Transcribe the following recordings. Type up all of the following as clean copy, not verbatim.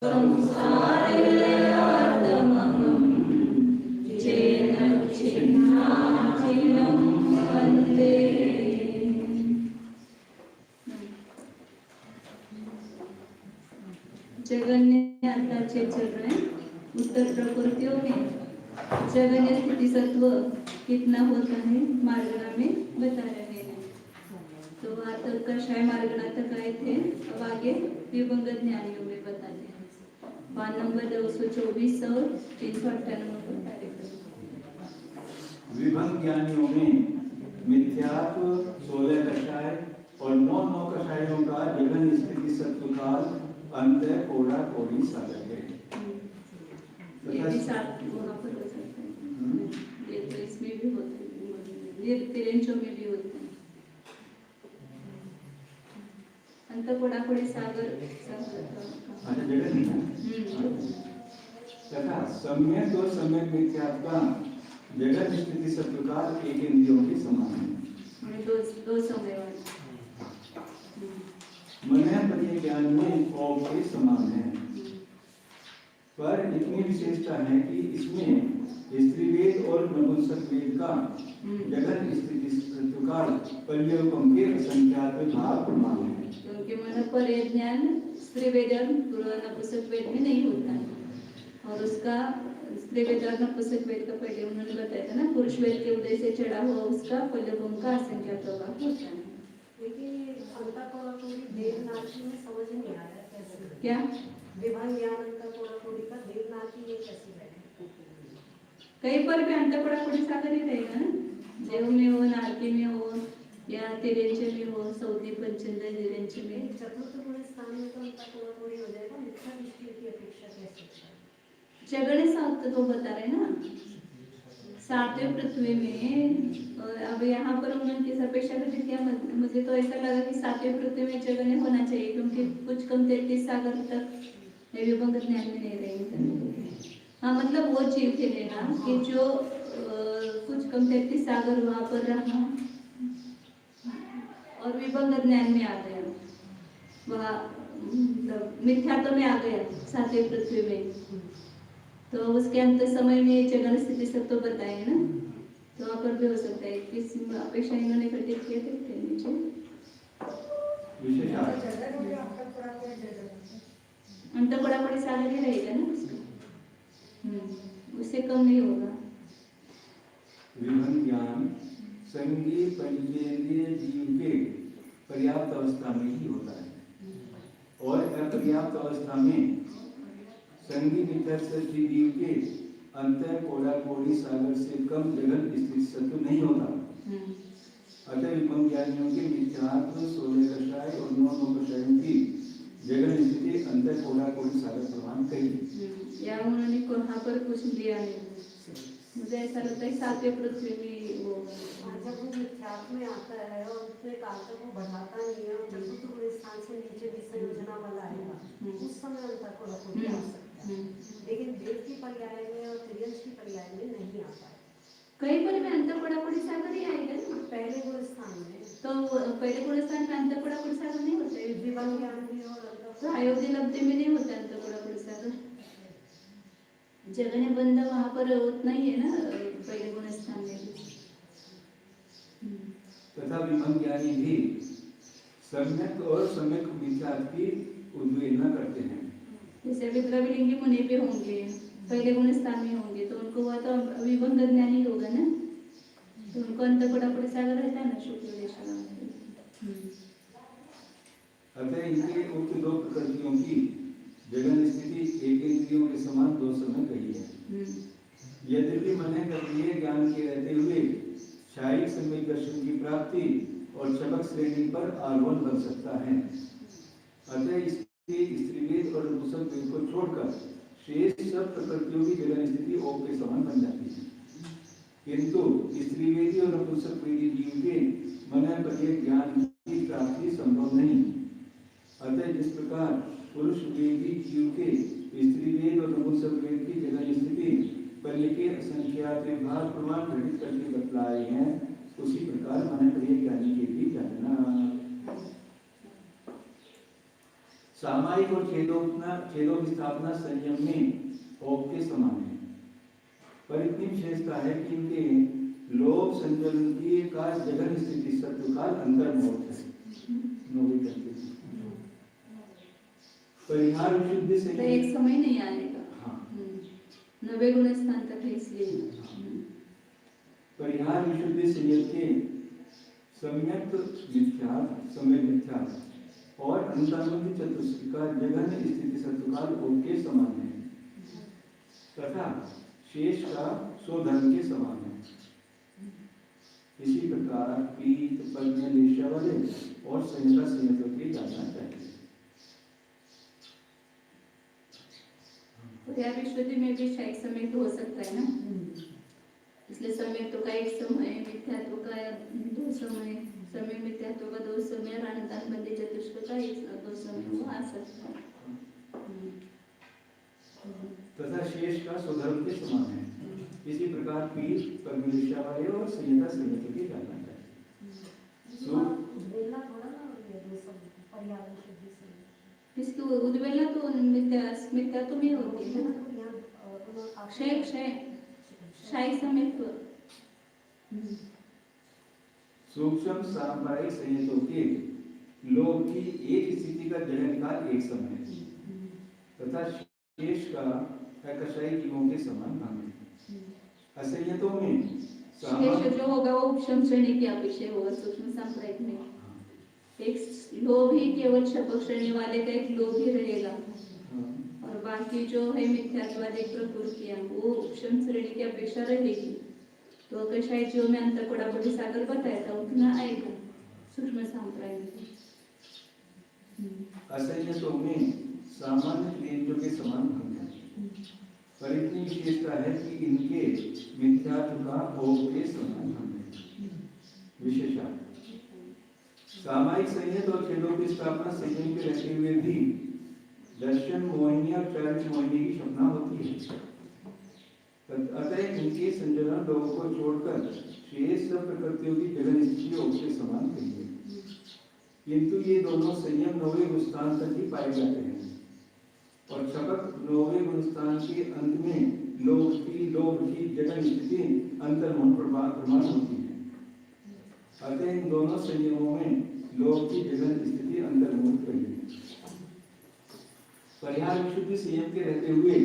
संसारयातमहं जेन छिन्नाखिलं वन्दे। जगन्य अंतराक्षर चल रहे हैं। उत्तर प्रकृतियों में जगन्य स्थिति सत्व कितना होता है मार्गना में बता रहे हैं। तो वहाँ तक कषाय मार्गना तक आए थे, अब आगे विभंग ज्ञानियों में बताते हैं। पान नंबर 224 और 398 नंबर कार्यक्रम। विभंग ज्ञानियों में मिथ्यात्व 16 कषाय और 9 कषायों का जगन स्थिति सत्वकाल अंत कोड़ा कोड़ी साधक है। ये भी साथ वहाँ पर हो सकता है। ये तो इसमें भी होता है, ये तिरेंचों में भी होता है। अंत कोड़ा कोड़ी सागर अच्छा जगन नहीं है। तथा सम्यक और सम्यक मिथ्यात्व का जगन स्थिति सत्वकाल एक इंद्रियों के समान है। दो समय वाले मन पति ज्ञान में ओम के समान है, पर इतनी विशेषता है कि इसमें स्त्री वेद और नपुंसक वेद का जगन स्थिति सत्वकाल पर्यवम के असंख्यात भाव प्रमाण है। क्योंकि मन पर ज्ञान स्त्री वेद और नपुंसक वेद में नहीं होता है, और उसका स्त्री वेद और नपुंसक वेद का पहले उन्होंने बताया था ना, पुरुष वेद के उदय से चढ़ा हुआ उसका पर्यवम का असंख्यात प्रभाव होता है। लेकिन अंता कोड़ी देवनाथी में समझ नहीं आ रहा कैसे क्या विभंग ज्ञान अंता कोड़ी का देवनाथी में कैसे बैठे। कहीं पर भी अंत कोड़ा कोड़ी सागर ही रहेगा ना, देव में हो, नारकी में हो, या तिरेंच में हो, सऊदी पंचंद तिरेंच में। चतुर्थ गुण स्थान में तो अंता कोड़ी हो जाएगा, मिथ्या दृष्टि की अपेक्षा कैसे। जगन सात तो बता रहे ना, सातवें पृथ्वी में। अब यहाँ पर उन्होंने किस अपेक्षा कर दिया, मुझे तो ऐसा लगा कि सातवें पृथ्वी में जगन होना चाहिए, क्योंकि कुछ कम 33 सागर तक विभंग ज्ञान में नहीं रहेंगे। हाँ, मतलब वो जीव के लेना कि जो कुछ कम 33 सागर वहाँ पर रहा और विभंग ज्ञान में आ गया, वह मतलब मिथ्यात्व में आ गया सातवें पृथ्वी में, तो उसके अंत समय में जगन स्थिति सब तो बताए ना, तो वहाँ पर भी हो सकता है। किस अपेक्षा इन्होंने घटित किए थे नीचे अंत बड़ा बड़ी सागर ही रहेगा ना उसका, उससे कम नहीं होगा। विभंग ज्ञान संगी पंचेंद्रिय जीव के पर्याप्त अवस्था में ही होता है, और अपर्याप्त अवस्था में संगी मिथ्यात्व जीव के अंतर कोड़ा कोड़ी सागर से कम जगन स्थिति सत्व नहीं होता। अतः विभंग ज्ञानियों के मिथ्यात्व 16 कषाय और 9 कषायों की जगन स्थिति अंतर कोड़ा कोड़ी सागर प्रमाण कही। या उन्होंने वहाँ पर कुछ लिया नहीं, मुझे ऐसा लगता है सातवें पृथ्वी में वो जब वो मिथ्यात्व में आता है और उसमें काल तक वो बढ़ाता नहीं है, चतुर्थ गुण स्थान से नीचे विसर्जना वाला आएगा, उस समय अंतर कोड़ी आ सकता है। लेकिन देव की पर्याय में और त्रियंश की पर्याय में नहीं आता है। कहीं पर में अंत कोड़ा कोड़ी सागर ही आएगा ना, पहले गुण स्थान में, तो पहले गुण स्थान में अंत कोड़ा कोड़ी सागर नहीं होता है। विभंग ज्ञान भी और अयोध्या लब्धि में नहीं होता अंत कोड़ा कोड़ी सागर। जगन बंद वहाँ पर उतना ही है ना पहले गुण स्थान में। तथा विभंग ज्ञानी भी सम्यक और सम्यक मिथ्यात्व की उद्वेलना करते हैं। जैसे अभी द्रविलिंगी मुनि पे होंगे, पहले गुण स्थान में होंगे, तो उनको वह तो विभंग ज्ञानी होगा ना, तो उनको अंत कोड़ा कोड़ी सागर रहता है ना शुक्ल देशा। अतः इनके उक्त 2 प्रकृतियों की जगन स्थिति एक इंद्रियों के समान 2 समय कही है। यद्यपि मन कर्मीय ज्ञान के रहते हुए शारीरिक सम्यक दर्शन की प्राप्ति और चमक श्रेणी पर आरोहण बन सकता है। अतः इसके स्त्रीवेद और नपुंसक वेद को छोड़कर शेष सब प्रकृतियों की जगन स्थिति ओम के समान बन जाती है, किंतु स्त्रीवेदी और नपुंसक वेदी जीव के मन पति ज्ञान की प्राप्ति संभव नहीं। अतः जिस प्रकार पुरुष वेदी जीव के स्त्री वेद और नपुंसक वेद की जगन स्थिति पल्ले के असंख्यात भाव प्रमाण घटित करके बतलाए हैं, उसी प्रकार मन प्रिय ज्ञानी के भी जानना। सामायिक और छेदों की स्थापना संयम में भोग के समान है, पर इतनी विशेषता है कि इनके लोभ संचलन की का जगन स्थिति सत्वकाल अंतर्मोह है। परिहार विशुद्धि से तो एक समय नहीं आएगा। हाँ। 90 गुण स्थान तक है इसलिए। परिहार विशुद्धि संयम के सम्यक मिथ्या समय मिथ्या और अनुसांगिक चतुष्ट का जगन स्थिति सत्वकाल भोग के समान है तथा शेष का स्वधर्म के समान है। इसी प्रकार पीत पद्म वाले और संहिता संयतों की जानना चाहिए। परिहार विशुद्धि में भी एक समय हो सकता है ना, इसलिए समय का एक समय, मिथ्यात्व का 2 समय, समय मिथ्यात्व का 2 समय और अनंतात्मक चतुष्क का 2 समय वो आ सकता है। तथा शेष का स्वधर्म के समान है। इसी प्रकार पीठ परमेश्वर वाले और संहिता संयतों की जानना चाहिए। इसकी उद्वेलना तो मिथ्यात्व में होती है ना, क्षय समेत्व। सूक्ष्म सांप्रायिक संयतों के लोभ की एक स्थिति का जलन काल एक समय तथा शेष का कषाय जीवों के समान भाग है। असंयतों में शेष जो होगा वो उपशम श्रेणी की अपेक्षा होगा। सूक्ष्म सांप्रायिक में एक लोभ ही केवल शपथ श्रेणी वाले का एक लोभ ही रहेगा और बाकी जो है मिथ्यात्वादी प्रकृतियां वो उपशम श्रेणी की अपेक्षा रहेगी। तो कषाय जीव में अंतर कोड़ा बड़ी सागर बताया था उतना आएगा सूक्ष्म सांप्रायिक। असंयतों में सामान्य क्लेशों के समान भंग है, पर इतनी विशेषता है कि इनके मिथ्यात्व का भोग के समान भंग है। विशेषा सामायिक संयत और छेदों की स्थापना संयम के रहते हुए भी दर्शन मोहिनी और चारित मोहिनी की क्षमता होती है। अतः इनके संजलन लोगों को छोड़कर शेष सब प्रकृतियों की जगन स्थितियों के समान कहिए, किंतु ये दोनों संयम 90 गुणस्थान तक ही पाए जाते हैं और छपक 90 गुणस्थान के अंत में लोभ की जगन स्थिति अंतर्मोह प्रमाण होती है। अतः इन दोनों संयमों में लोभ की जगन स्थिति अंतर्मोह कहिए। परिहार विशुद्धि संयम के रहते हुए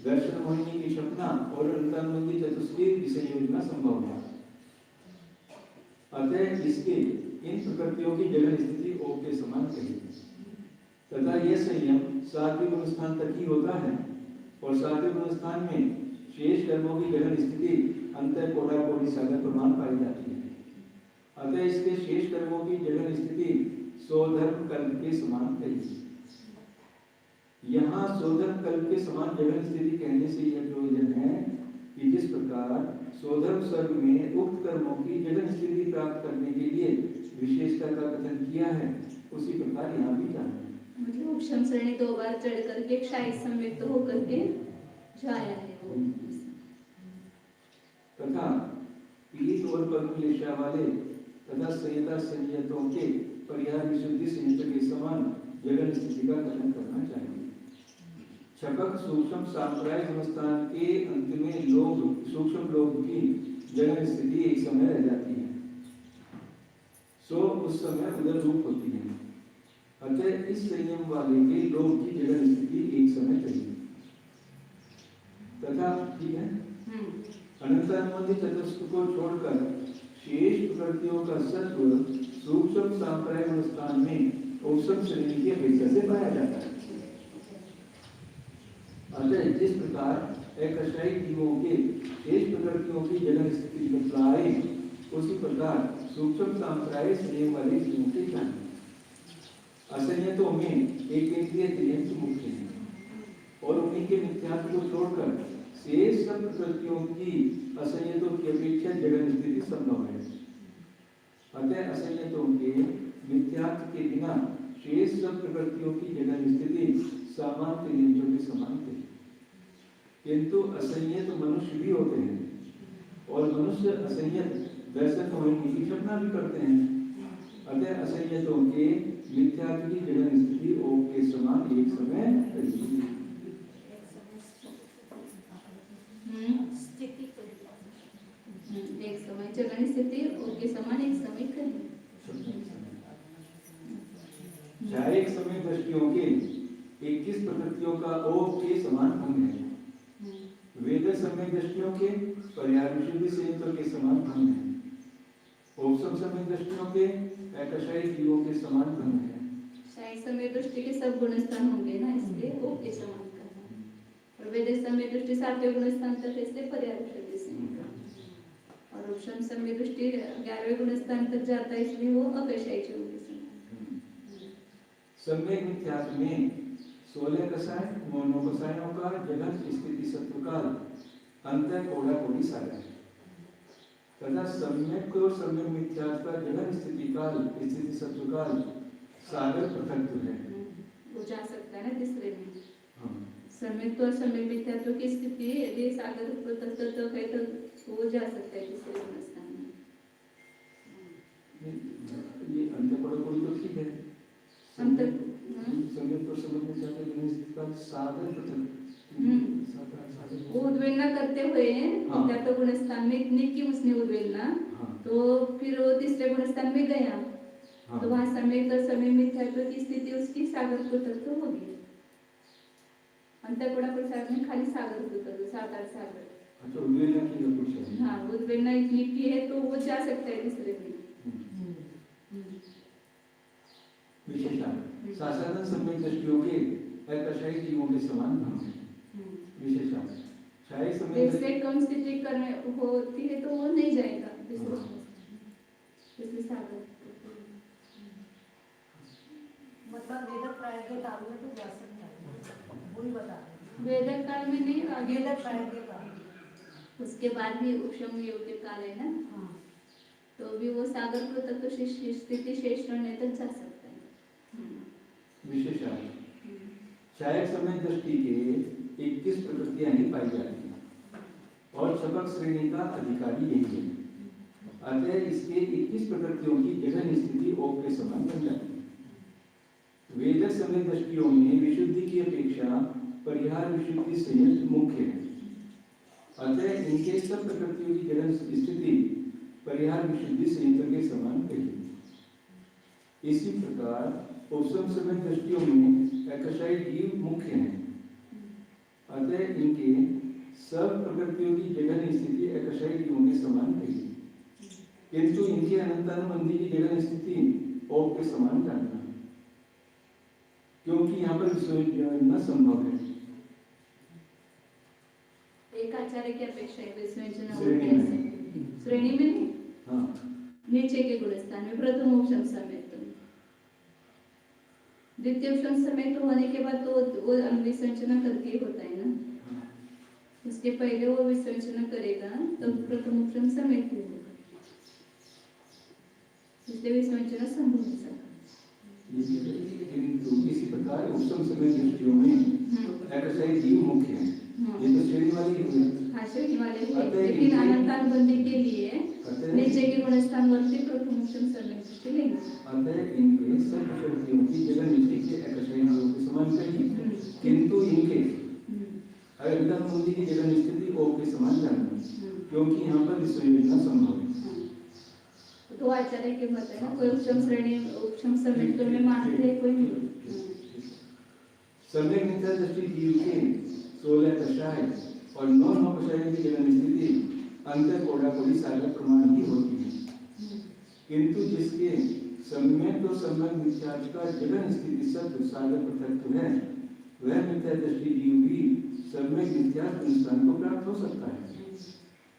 दर्शन मोहिनी की क्षमता और अंतर्मोह की चतुष्की विषय योजना संभव है। अतः इसके इन प्रकृतियों की जगन स्थिति ओम के समान कहिए तथा यह संयम 7वें गुणस्थान तक ही होता है और 7वें गुणस्थान में शेष कर्मों की जगन स्थिति अंतर कोड़ा कोटि सागर प्रमाण पाई जाती है। अतः इसके शेष कर्मों की जगन स्थिति स्वधर्म कल्प के समान कहिए। यहाँ स्वधर्म कल्प के समान जगन स्थिति कहने से यह प्रयोजन है कि जिस प्रकार स्वधर्म सर्ग में उक्त कर्मों की जगन स्थिति प्राप्त करने के लिए विशेषता का कथन किया है, उसी प्रकार यहाँ भी जाना है। मतलब उपशम श्रेणी 2 बार चढ़ करके क्षय संयुक्त होकर के जाया है वो। तथा पीठ और पद्मलेशा वाले तथा संहिता संयतों के परिहार विशुद्धि संयत के समान जगन स्थिति का कथन करना चाहिए। छपक सूक्ष्म सांप्रायिक गुणस्थान के अंत में लोभ सूक्ष्म लोभ की जगन स्थिति एक समय रह जाती है, सो उस समय उधर रूप होती है। अतः इस संयम वाले के लोभ की जगन स्थिति एक समय चाहिए तथा ठीक है अनंतानुबंधी चतुष्क को छोड़कर शेष प्रकृतियों का सत्व सूक्ष्म सांप्रायिक स्थान में औसत श्रेणी की अपेक्षा से पाया जाता है। अतः जिस प्रकार एकशायी जीवों के शेष प्रकृतियों की जगन स्थिति बतलाए, उसी प्रकार सूक्ष्म सांप्रायिक संयम वाले जीवों की जाने। असंयतों में एक केंद्रीय त्रियंत्र मुख्य है और उन्हीं के मिथ्यात्व को छोड़कर शेष सब प्रकृतियों की असंयतों की अपेक्षा जगन स्थिति संभव है। अतः असंयतों के मिथ्यात्व के बिना शेष सब प्रकृतियों की जगन स्थिति सामान्य त्रियंत्रों के समान है। किंतु असंयत मनुष्य भी होते हैं और मनुष्य असंयत दर्शन होने की कल्पना भी करते हैं, अतः असंयतों के मिथ्यात्व की जगन स्थिति ओम के समान एक समय रही। स्थिति को एक समय जगन स्थिति ओम के समान एक समय कही। शारीरिक समय दृष्टियों के 21 प्रकृतियों का ओम के समान भंग है। वेद समय दृष्टियों के पर्याय विशुद्धि संयंत्र के समान भंग है। उपसम समय दृष्टियों के एकशायी जीवों के समान भंग है। शाही समय दृष्टि के सब गुणस्थान होंगे ना, इसलिए ओम के समान करना। और वेद समय दृष्टि सातवें गुणस्थान तक, इसलिए पर्याय विशुद्धि संयंत्र। और उपसम समय दृष्टि 11वें गुणस्थान तक जाता है, इसलिए वो अकशायी जीवों के समान। सम्यक मिथ्यात्व में 16 कसाय मोनोकसायों का जगत स्थिति सत्वकाल अंतर कोड़ा कोड़ी सागर है तथा सम्यक और सम्यक मिथ्यात्व का जगत स्थिति काल स्थिति सत्वकाल सागर पृथक है। वो जा सकता है ना तीसरे में। सम्यक और सम्यक मिथ्यात्व की स्थिति यदि सागर पृथक है तो वो जा सकता है तीसरे गुणस्थान में। ये अंतर कोड़ा कोड़ी तो ठीक है। अंतर सम्यक और सम्यक मिथ्यात्व का जगत स्थिति काल सागर पृथक वो उद्वेलना करते हुए मिथ्यात्व गुणस्थान में इतनी की उसने उद्वेलना, तो फिर वो तीसरे गुणस्थान में गया, तो वहाँ सम्यक और सम्यक मिथ्यात्व की स्थिति उसकी सागर पृथक होगी। अंतःकोड़ा प्रसाद में खाली सागर पृथक, साकार सागर। अच्छा, उद्वेलना की कुछ है। हाँ, उद्वेलना इतनी की है तो वो जा सकता है तीसरे में। विशेषण साधारण सम्यक दृष्टियों के एकशायी जीवों के समान भंग है। विशेषण शाही समय इससे कम स्थिति करने होती है तो वो नहीं जाएगा इसलिए सागर। मतलब वेद प्राय के काल में तो जा सकता है, वही बता रहे हैं। वेद काल में नहीं, आगे वेद प्राय के काल, उसके बाद भी उपशम योग के काल है ना, हाँ, तो भी वो सागर पृथक तो स्थिति शेष रहने तक जा सकता है। विशेषण शायद समय दृष्टि के 21 प्रकृतियां ही पाई जाती हैं और सबक श्रेणी का अधिकारी यही है। अतः इसके 21 प्रकृतियों की जगन स्थिति ओम के समान बन जाती है। वेद समय दृष्टियों में विशुद्धि की अपेक्षा परिहार विशुद्धि संयंत्र मुख्य है। अतः इनके सब प्रकृतियों की जगन स्थिति परिहार विशुद्धि संयंत्र के समान कही। इसी प्रकार उपसम समय दृष्टियों में एकशायी जीव मुख्य है। अतः इनके सब प्रकृतियों की जगन स्थिति एकशायी जीवों के समान कही, किंतु इनके अनंतानुबंधी की जगन स्थिति ओम के समान जानना, क्योंकि यहाँ पर विश्वविद्यालय संभव है। एक आचार्य की अपेक्षा है विश्वविद्यालय श्रेणी श्रेणी में नहीं, हाँ, नीचे के गुणस्थान में प्रथम उपशम समेत, द्वितीय उपशम समेत होने के बाद तो वो विसर्जन करके होता है ना, उसके पहले वो विसर्जन करेगा तो प्रथम उपशम समेत होगा, इसलिए विसर्जन संभव हो सकता है। किंतु इसी प्रकार उपसम समय दृष्टियों में एकशायी जीव मुख्य है। ये तो श्रेणी वाली हुई, हाँ श्रेणी वाले हुए, लेकिन अनंतानुबंधी के लिए नीचे के गुणस्थान वर्ती प्रथम उपशम समेत लेंगे। अतः इनके सब प्रकृतियों की जगन स्थिति के एकशायी जीवों के समान कही, किंतु इनके अनंतानुबंधी की जगन स्थिति ओम के समान जानना, क्योंकि यहाँ पर विश्वविद्यालय संभव है। तो आचार्य के मत है ना, कोई उपशम श्रेणी उपशम समेत में मानते हैं, कोई नहीं। सम्यक मिथ्या दृष्टि जीव के 16 कषाय और 9 कषायों की जगन स्थिति अंतर कोड़ा कोड़ी सागर प्रमाण ही होती है, किंतु जिसके सम्यक और सम्यक मिथ्यात्व का जगन स्थिति सत्य सागर पृथक है, वह मिथ्या दृष्टि जीव भी सम्यक मिथ्यात्व स्थान को प्राप्त हो सकता है।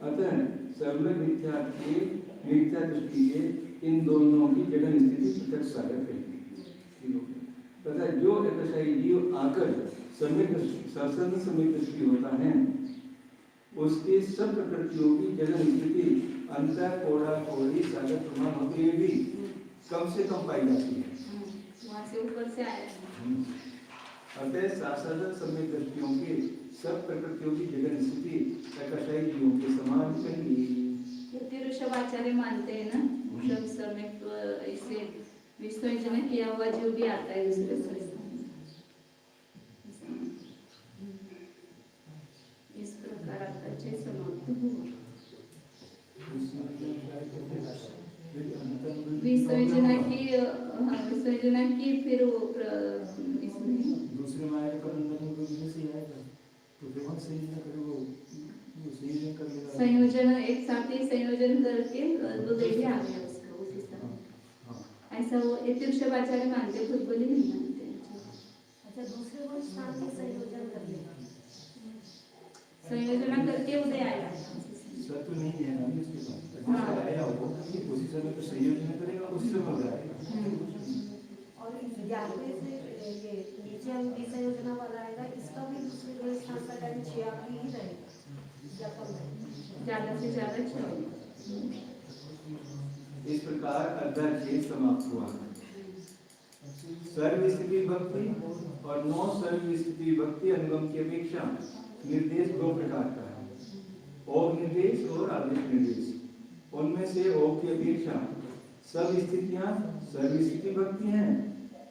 अतः सम्यक मिथ्यात्व के मिथ्या दृष्टि के इन दोनों की जगन स्थिति पृथक सागर कहेगी तथा जो एकशायी जीव आकर सम्यक शासन सम्यक दृष्टि होता है, उसके सब प्रकृतियों की जगन स्थिति अंतर कोड़ा कोड़ी सागर प्रमाण होते हुए भी कम से कम पाई जाती है। वहाँ से ऊपर से आया है। अतः शासन सम्यक दृष्टियों के सब प्रकृतियों की जगन स्थिति एकशायी जीवों के समान कही। ऋषभ आचार्य मानते हैं ना, श्रम श्रमिक इसे विसर्जन किया हुआ जो भी आता है दूसरे संस्थान में। इस प्रकार आता है समाप्त हुआ। विसर्जना की फिर वो इसमें दूसरे माया के प्रबंधन में भी से आएगा तो फिर वहाँ संयोजन करे वो संयोजन कर लेगा। संयोजन एक साथ ही संयोजन करके वो देवी आ गया उसका उसी समय। ऐसा वो इतिवृक्षाचार्य मानते खुद बोले नहीं मानते। अच्छा दूसरे को स्थान में संयोजन कर लेगा। संयोजना करके उदय आया। सत्व नहीं है अभी उसके पास आया होगा उसी समय तो संयोजन करेगा उसी समय हो जाएगा। और 11वें से ये नीचे हम विसंयोजना वाला आएगा इसका भी दूसरे को स्थान का टाइम 6 ही रहेगा या कम रहेगा? ज्यादा से ज्यादा 6। इस प्रकार अध्याय 6 समाप्त हुआ। सर्व स्थिति भक्ति और नौ सर्व स्थिति भक्ति अनुगम की अपेक्षा निर्देश 2 प्रकार का है, ओम निर्देश और आदेश निर्देश। उनमें से ओम की अपेक्षा सब स्थितियां सर्व स्थिति भक्ति हैं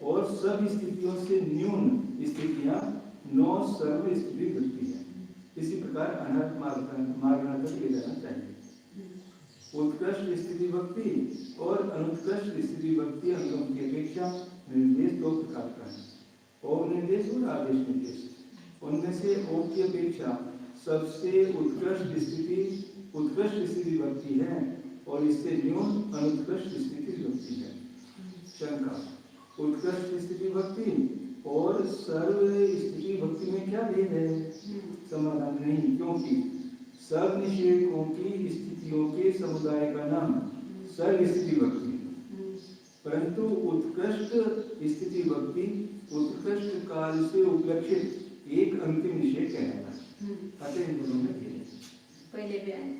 और सब स्थितियों से न्यून स्थितियां नौ सर्व स्थिति भक्ति है। इसी प्रकार अनर्थ मार्गान्तर किया जाना चाहिए। उत्कृष्ट स्थिति भक्ति और अनुत्कृष्ट स्थिति भक्ति अनुगम की अपेक्षा निर्देश 2 प्रकार का है, ओम निर्देश और आदेश निर्देश। उनमें से ओम की अपेक्षा सबसे उत्कृष्ट स्थिति भक्ति है और इससे न्यून अनुत्कृष्ट स्थिति भक्ति है। शंका, उत्कृष्ट स्थिति भक्ति और सर्व स्थिति भक्ति में क्या भेद है? समाधान नहीं, क्योंकि सब निषेधों की स्थितियों के समुदाय का नाम सर्व स्थिति भक्ति है, परंतु उत्कृष्ट स्थिति भक्ति उत्कृष्ट काल से उपलक्षित एक अंतिम निषेध कहलाता है। अतः इन दोनों में पहले भी आए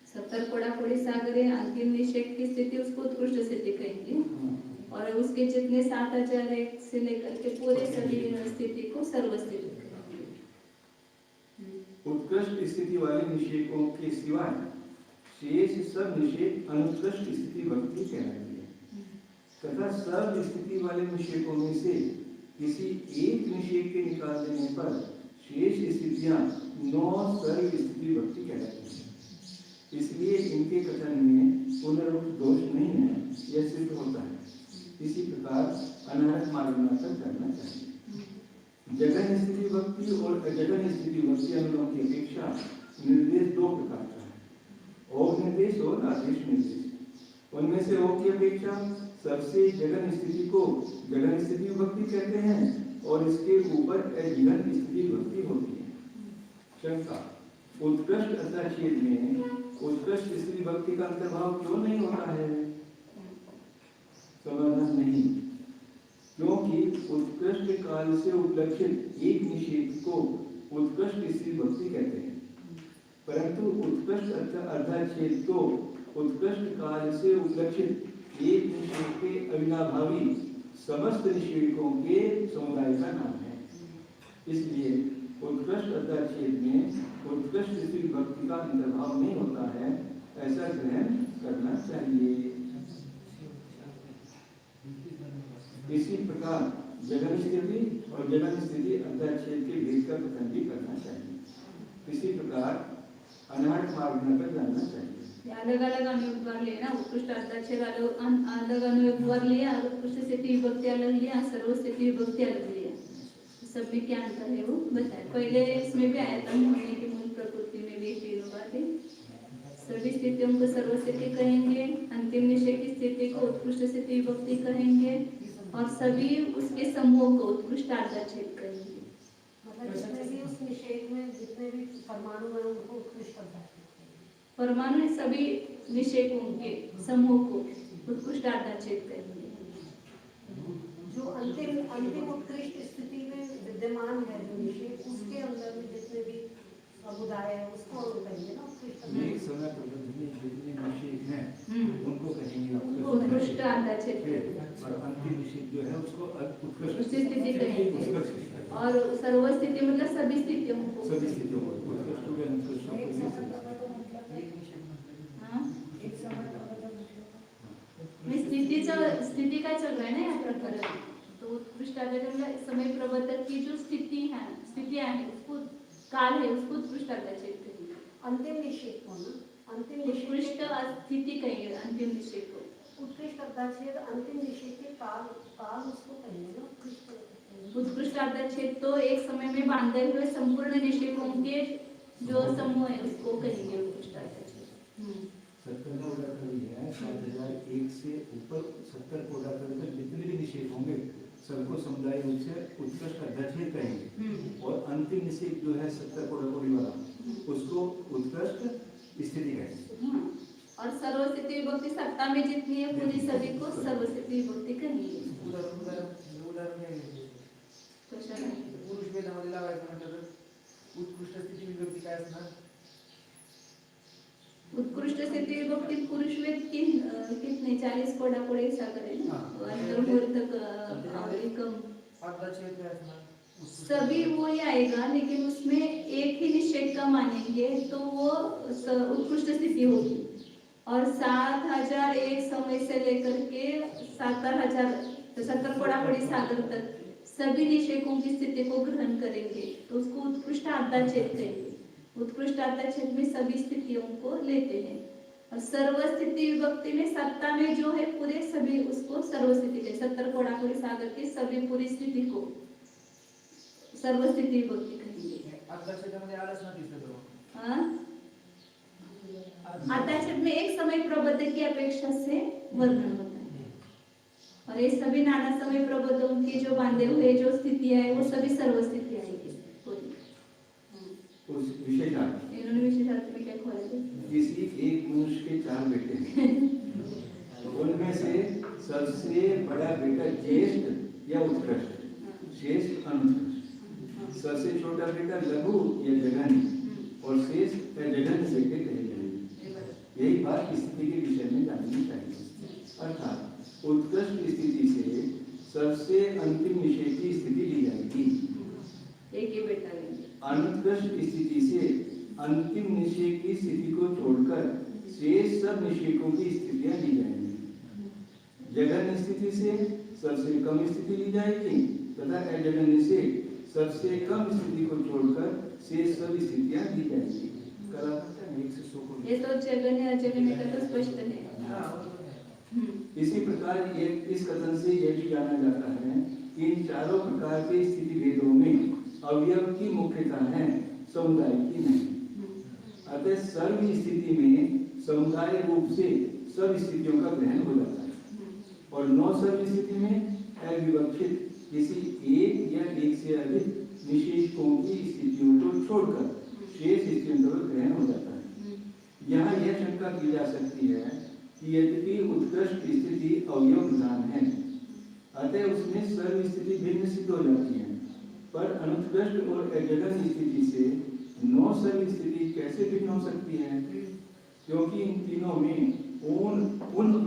70 कोड़ा सागरे अंतिम निषेध की स्थिति उसको उत्कृष्ट स्थिति कहेंगे और उसके जितने 7001 से लेकर के पूरे सभी स्थिति को सर्वस्थिति कहेंगे। उत्कृष्ट स्थिति वाले निषेधों के सिवाय शेष सब निषेध अनुत्कृष्ट स्थिति भक्ति कहलाती है तथा सब स्थिति वाले निषेधों में से किसी एक निषेध के निकाल देने पर शेष स्थितियां नौ सर्व स्थिति भक्ति कहलाती है। इसलिए इनके कथन में पुनरुक्त दोष नहीं है, यह सिद्ध होता है। इसी प्रकार अनर्थ मार्गान्तर करना चाहिए। जगन स्थिति भक्ति और अजगन स्थिति भक्ति अनुगम की अपेक्षा निर्देश 2 प्रकार का है, ओम निर्देश और आदेश निर्देश। उनमें से ओम की अपेक्षा सबसे जगन स्थिति को जगन स्थिति भक्ति कहते हैं और इसके ऊपर अजगन स्थिति भक्ति होती है। शंका, उत्कृष्ट अर्थाच्छेद में उत्कृष्ट स्थिति भक्ति का अंतर्भाव क्यों नहीं होता है? समाधान नहीं, क्योंकि उत्कृष्ट काल से उपलक्षित एक निषेध को उत्कृष्ट स्थिति भक्ति कहते हैं, परंतु उत्कृष्ट अर्थाच्छेद को उत्कृष्ट काल से उपलक्षित एक निषेध के अविनाभावी समस्त निषेधों के समुदाय का नाम है। इसलिए उत्कृष्ट अर्थाच्छेद में उत्कृष्ट स्थिति भक्ति का अंतर्भाव नहीं होता है, ऐसा ग्रहण करना चाहिए। इसी प्रकार जगन स्थिति और जगन स्थिति अर्थाच्छेद के भेद का कथन भी करना चाहिए। इसी प्रकार अनर्थ मार्गान्तर जानना चाहिए। अलग अलग अनुवाद लेना, उत्कृष्ट अर्थाच्छेद अलग अनुवाद लिया, उत्कृष्ट स्थिति विभक्ति अलग लिया, सर्व स्थिति विभक्ति अलग लिया, सब में क्या अंतर है वो बताए। पहले इसमें भी आया था होने की मूल प्रकृति में भी तीनों बातें। सभी स्थितियों को सर्व स्थिति कहेंगे, अंतिम निषेध की स्थिति को उत्कृष्ट स्थिति विभक्ति कहेंगे और सभी उसके समूह को उत्कृष्ट अर्थाच्छेद कहेंगे। मतलब जितने भी उस निषेध में जितने भी परमाणु हैं उनको उत्कृष्ट अर्थाच्छेद, परमाणु सभी निषेधों के समूह को उत्कृष्ट अर्थाच्छेद करेंगे। जो अंतिम उत्कृष्ट स्थिति में विद्यमान है जो निषेध, उसके अंदर में जितने भी समुदाय है उसको हम कहेंगे ना उत्कृष्ट। एक समय पर जितने निषेध हैं उनको कहेंगे उत्कृष्ट अर्थाच्छेद और अंतिम निषेध जो है उसको उत्कृष्ट स्थिति कहेंगे और सर्व स्थिति मतलब सभी स्थितियों को स्थिति का चल रहा है ना यहाँ प्रकरण, तो उत्कृष्ट आधार समय प्रबंधक की जो स्थितियां हैं उसको काल है उसको उत्कृष्ट आधार कहेंगे। अंतिम निषेध को ना, अंतिम उत्कृष्ट निषेध स्थिति कहेंगे अंतिम निषेध को। उत्कृष्ट अर्थाच्छेद अंतिम निषेध के काल उसको कहेंगे ना उत्कृष्ट। उत्कृष्ट अर्थाच्छेद तो एक समय में बांधे हुए संपूर्ण निषेधों के जो समूह है उसको कहेंगे उत्कृष्ट अर्थाच्छेद। 70 का उदाहरण ये है 7001 से ऊपर 70 को उदाहरण तक जितने भी निषेध होंगे सबको समुदाय रूप से उत्कृष्ट अध्यक्षित कहेंगे और अंतिम निषेध जो है 70 कोडाकोडी वाला उसको उत्कृष्ट स्थिति कहेंगे। और सर्वस्थिति विभक्ति सत्ता में जितनी है पूरी सभी को सर्वस्थिति विभक्ति कहेंगे। पुरुष वेदामध्ये लावायचं म्हटलं तर उत्कृष्ट स्थिती विभक्ती काय असणार? उत्कृष्ट स्थिति विभक्ति पुरुष वेद कितने 40 कोडाकोडी सागर है ना, अंतर्मुहूर्तक एकम अर्धाच्छेद काय असणार? सभी वो ही आएगा, लेकिन उसमें एक ही निषेध का मानेंगे तो वो उत्कृष्ट स्थिति होगी। और 7001 समय से लेकर के 70 कोडाकोडी सागर तक सभी निषेधों की स्थिति को ग्रहण करेंगे तो उसको उत्कृष्ट आद्याच्छेद कहेंगे। उत्कृष्ट आद्याच्छेद में सभी स्थितियों को लेते हैं। और सर्वस्थिति विभक्ति में सत्ता में जो है पूरे सभी उसको सर्वस्थिति कहेंगे। 70 कोडाकोडी सागर की सभी पूरी स्थिति को सर्वस्थिति विभक्ति कहेंगे। अर्धाच्छेदामध्ये आलंच ना तिसरं दोन. हाँ? आद्याच्छेद में एक समय प्रबंध की अपेक्षा से वर्णन होता है और ये सभी नाना समय प्रबंधों की जो बांधे हुए जो स्थितियां है वो सभी सर्वस्थिति आएगी पूरी। उस विशेषार्थ इन्होंने विशेषार्थ में क्या खोला है? किसी एक मनुष्य के 4 बेटे हैं उनमें से सबसे बड़ा बेटा ज्येष्ठ या उत्कृष्ट, शेष अनुत्कृष्ट, सबसे छोटा बेटा लघु या जघन्य और शेष या जघन्य बेटे कहे जाएंगे। यही बात स्थिति के विषय में जाननी चाहिए। अर्थात उत्कृष्ट स्थिति से सबसे अंतिम निषेध की स्थिति ली जाएगी, एक ही बेटा है। अनुत्कृष्ट स्थिति से अंतिम निषेध की स्थिति को छोड़कर शेष सब निषेधों की स्थितियां ली जाएंगी। जघन्य स्थिति से सबसे कम स्थिति ली जाएगी तथा अजघन्य से सबसे कम स्थिति को छोड़कर शेष सभी स्थितियां दी जाएंगी। ये तो जघन्य अजघन्य का तो स्पष्ट है। इसी प्रकार इस कथन से यह भी जाना जाता है कि इन चारों प्रकार के स्थिति भेदों में अवयव की मुख्यता है, समुदाय की नहीं। अतः सर्व स्थिति में समुदाय रूप से सब स्थितियों का ग्रहण हो जाता है और नौ सर्व स्थिति में अविवक्षित किसी एक या एक से अधिक निषेधों की स्थितियों को छोड़कर शेष स्थितियों का ग्रहण हो जाता है। यहाँ यह शंका की जा सकती है कि यद्यपि उत्कृष्ट स्थिति अवयव प्रधान है अतः उसमें सर्व स्थिति भिन्न सिद्ध हो जाती है, पर अनुत्कृष्ट और अजघन्य स्थिति से नौ सर्व स्थिति कैसे भिन्न हो सकती है? क्योंकि इन तीनों में उन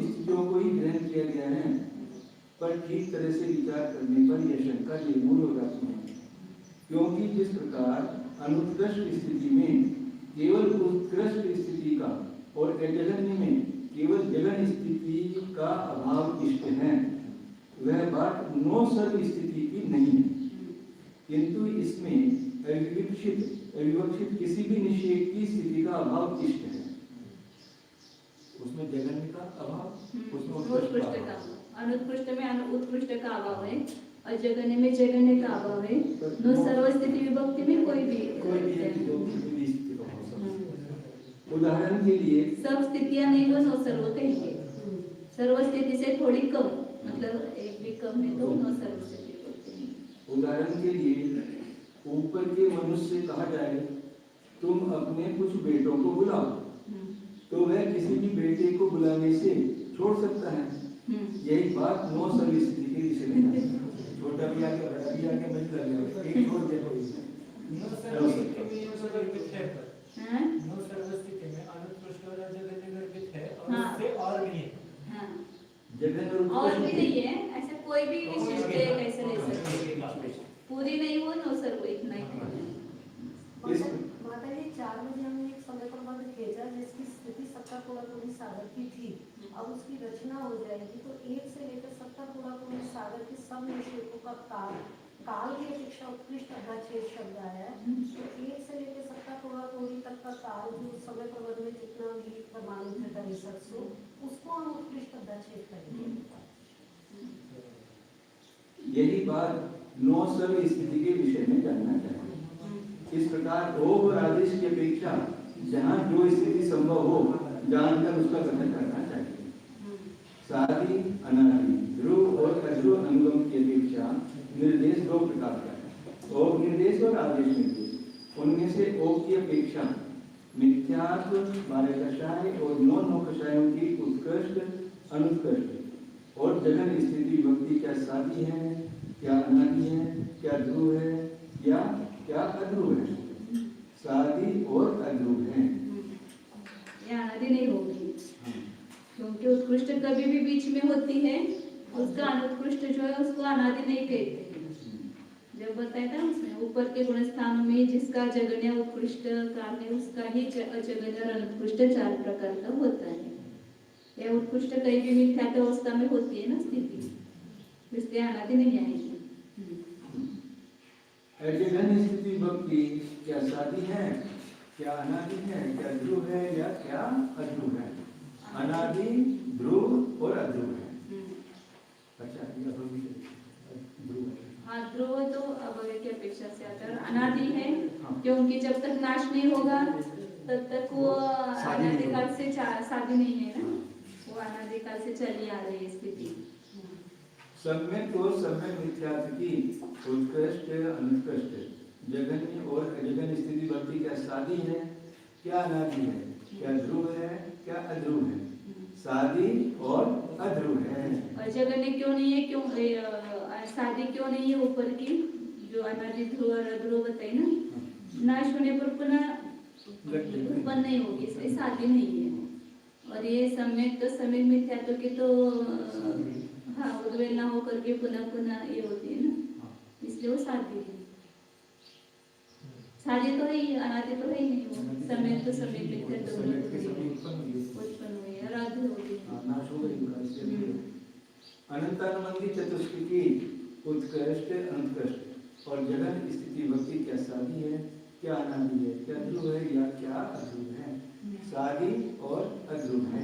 स्थितियों को ही ग्रहण किया गया है, पर ठीक तरह से विचार करने पर यह शंका निर्मूल हो जाती है। क्योंकि जिस प्रकार अनुत्कृष्ट स्थिति में केवल उत्कृष्ट स्थिति का और अजघन्य में केवल जघन्य स्थिति का अभाव इष्ट है, वह बात नौ सर्व स्थिति की नहीं है। किंतु इसमें अविवक्षित किसी भी निषेध की स्थिति का अभाव इष्ट है। उसमें जघन्य का अभाव, उसमें उत्कृष्ट का अभाव। अनुत्कृष्ट में उत्कृष्ट का अभाव है और जघन्य में जघन्य का अभाव है। नो सर्वस्थिति विभक्ति में कोई भी स्थिति का हो सकता है। उदाहरण के लिए सब स्थितियां नहीं वो नो सर्व कहेंगे। सर्वस्थिति से थोड़ी कम, मतलब एक भी कम है तो नो सर्वस्थिति बोलते हैं। उदाहरण के लिए ऊपर के मनुष्य से कहा जाए तुम अपने कुछ बेटों को बुलाओ, तो वह किसी भी बेटे को बुलाने से छोड़ सकता है। यही बात नौ सर्व स्थिति के विषय में छोटा भी आके बड़ा भी आके मिल लगे एक छोड़ दे कोई नो सर्वस्थिति में नो सर्वस्थिति है, पर नो सर्वस्थिति में अनुत्कृष्ट और अजघन्य गर्भित है और उससे और भी है। जघन्य और भी नहीं है, ऐसा कोई भी विशिष्ट कैसे ले सकते, पूरी नहीं हो नो सर्व इतना ही है। माता जी 4 बजे हमने एक समय प्रबंध खींचा जिसकी स्थिति सत्ता थोड़ा थोड़ी सागर की थी, अब उसकी रचना हो जाएगी तो 1 से लेकर सत्ता थोड़ा थोड़ी सागर के सब निषेधों का काल की अपेक्षा उत्कृष्ट अध्याचेत शब्द आया है। तो 1 से लेकर सत्ता थोड़ा थोड़ी तक का काल जो समय प्रबंध में जितना भी प्रमाणित है रिसर्च से, उसको हम उत्कृष्ट अध्याचेत करेंगे। यही बात 9 सर्व स्थिति के विषय में जानना चाहिए। इस प्रकार भोग और आदेश की अपेक्षा जहाँ जो स्थिति संभव हो जानकर उसका कथन करना चाहिए। सादि, अनादि, ध्रुव और अध्रुव अनुगम की अपेक्षा निर्देश 2 प्रकार का है, ओग निर्देश और आदेश निर्देश। उनमें से ओग की अपेक्षा मिथ्यात्व, 12 कषाय और 9 कषायों की उत्कृष्ट अनुत्कृष्ट और जगन स्थिति विभक्ति क्या सादी है, क्या अनादि है, क्या ध्रुव है या क्या अध्रुव है। सादी और अध्रुव है, ये अनादि नहीं होगी क्योंकि उत्कृष्ट कभी भी बीच में होती है, उसका अनुत्कृष्ट जो है उसको अनादि नहीं कहते। जब बताया था उसने ऊपर के गुण स्थानों में जिसका जगन्य उत्कृष्ट काल है उसका ही अजगन्य और अनुत्कृष्ट 4 प्रकार का होता है। यह उत्कृष्ट कहीं भी मिथ्यात्व अवस्था में होती है ना स्थिति, इसलिए अनादि नहीं आएगी। अजगन स्थिति भक्ति क्या सादी है, क्या अनादि है, क्या ध्रुव है या क्या अध्रुव है। अनादि, ध्रुव और अध्रुव है। अच्छा, ये ध्रुव है। हाँ, ध्रुव तो अव्यय की अपेक्षा से आता है। अनादि है क्योंकि जब तक नाश नहीं होगा तब तक वो अनादिकाल से सादी नहीं है ना, वो अनादिकाल से चली आ रही है स्थिति। सम्यक और सम्यक मिथ्यात्व की उत्कृष्ट अनुत्कृष्ट जगन्य और अजगन स्थिति भक्ति क्या सादी है, क्या अनादि है, क्या ध्रुव है, क्या अध्रुव है। सादी और अध्रुव है। और जगन्य क्यों नहीं है, क्यों सादी क्यों नहीं है ऊपर की जो अनादि, ध्रुव और अध्रुव बताई ना, नाश होने पर पुनः उत्पन्न नहीं होगी, इसलिए सादी नहीं है। और ये सम्यक तो सम्यक मिथ्यात्व की तो हाँ उद्वेल ना होकर के पुनः पुनः ये होती है ना, इसलिए वो सादी है। सादी तो है ही, अनादि तो है ही नहीं, वो समय तो समय मिथ्यात्व उत्पन्न हुई है, आराध्य होगी। अनंतानुबंधी चतुष्टय की उत्कृष्ट अनुत्कृष्ट और जगन स्थिति भक्ति क्या सादी है, क्या अनादि है, क्या ध्रुव है या क्या अध्रुव है। सादी और अध्रुव है।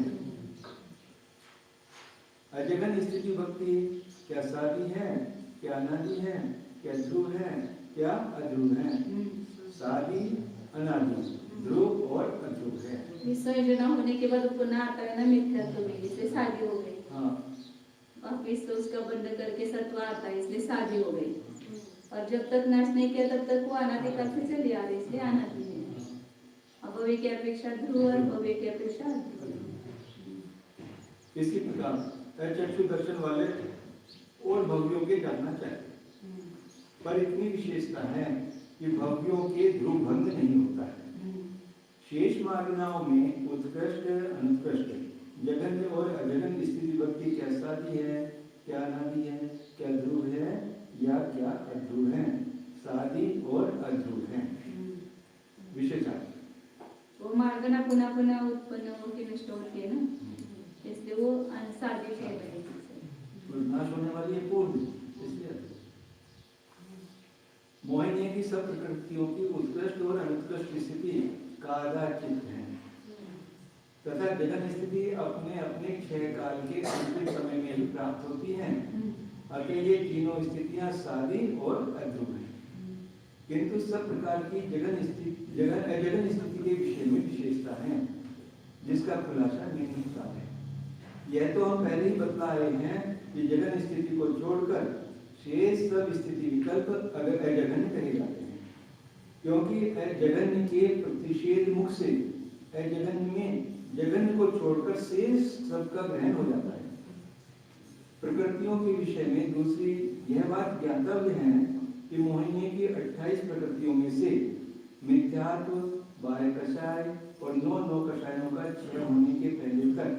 अजगन स्थिति भक्ति क्या सादी है, क्या अनादि है, क्या ध्रुव है, क्या अध्रुव है। सादी, अनादि, ध्रुव और अध्रुव है। विसर्जना होने के बाद पुनः आता है ना मिथ्यात्व में, इसलिए सादी हो गई। हाँ, वापिस तो उसका बंद करके सत्व आता है, इसलिए सादी हो गई। और जब तक नाश नहीं किया तब तक वो अनादिकाल से चली आ रही, इसलिए अनादि है। अभव्य की अपेक्षा ध्रुव और भव्य की अपेक्षा अध्रुव। इसी प्रकार चक्षु दर्शन वाले और भव्यों के जानना चाहिए, पर इतनी विशेषता है कि भव्यों के ध्रुव भंग नहीं होता है। शेष मार्गनाओं में उत्कृष्ट अनुत्कृष्ट जगन्य और अजगन स्थिति भक्ति क्या सादी है, क्या अनादि है, क्या ध्रुव है या क्या अध्रुव है। सादी और अध्रुव है। विशेषण वो मार्गना पुनः पुनः उत्पन्न होकर नष्ट होती है ना, इसलिए वो सादी कह रहे हैं। नाश होने वाली है पूर्ण, इसलिए मोहिनी की सब प्रकृतियों की उत्कृष्ट और अनुत्कृष्ट स्थिति का आधार चित्त है तथा जगन स्थिति अपने अपने क्षय काल के अंतिम समय में ही प्राप्त होती है। अतः ये तीनों स्थितियां सादी और अध्रुव हैं, किंतु सब प्रकार की जगन स्थिति के विषय में विशेषता है जिसका खुलासा निम्नलिखित है। यह तो हम पहले ही बतलाए हैं कि जगन स्थिति को छोड़कर शेष सब स्थिति विकल्प अगर अजगन्य कहे जाते हैं, क्योंकि अजगन्य के प्रतिषेध मुख से अजगन्य में जगन्य को छोड़कर शेष सबका ग्रहण हो जाता है। प्रकृतियों के विषय में दूसरी यह बात ज्ञातव्य है कि मोहिनी की 28 प्रकृतियों में से मिथ्यात्व, 12 कषाय और 9 कषायों का क्षय होने के पहले तक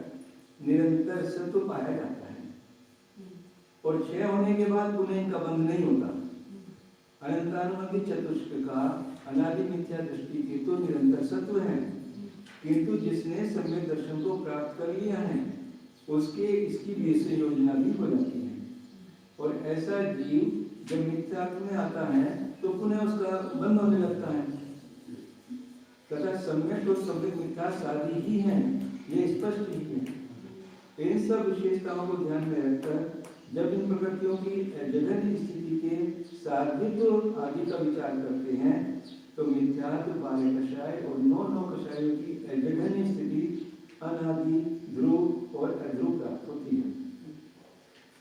निरंतर सत्व पाया जाता है और क्षय होने के बाद पुनः इनका बंध नहीं होता। अनंतानुबंधी चतुष्क का अनादि मिथ्या दृष्टि के तो निरंतर सत्व है किंतु जिसने सम्यक दर्शन को प्राप्त कर लिया है उसके इसकी विषय योजना भी हो जाती है। और ऐसा जीव जब मिथ्यात्व में आता है तो पुनः उसका बंद होने लगता है तथा सम्यक और सम्यक मिथ्या साधी ही है, ये स्पष्ट ही है। इन सब विशेषताओं को ध्यान में रखकर जब इन प्रकृतियों की जगन्य स्थिति के साधित्व आदि का विचार करते हैं तो मिथ्यात्व, बाह्य कषाय और नौ कषायों की जगन्य स्थिति अनादि, ध्रुव और अध्रुव प्राप्त होती है,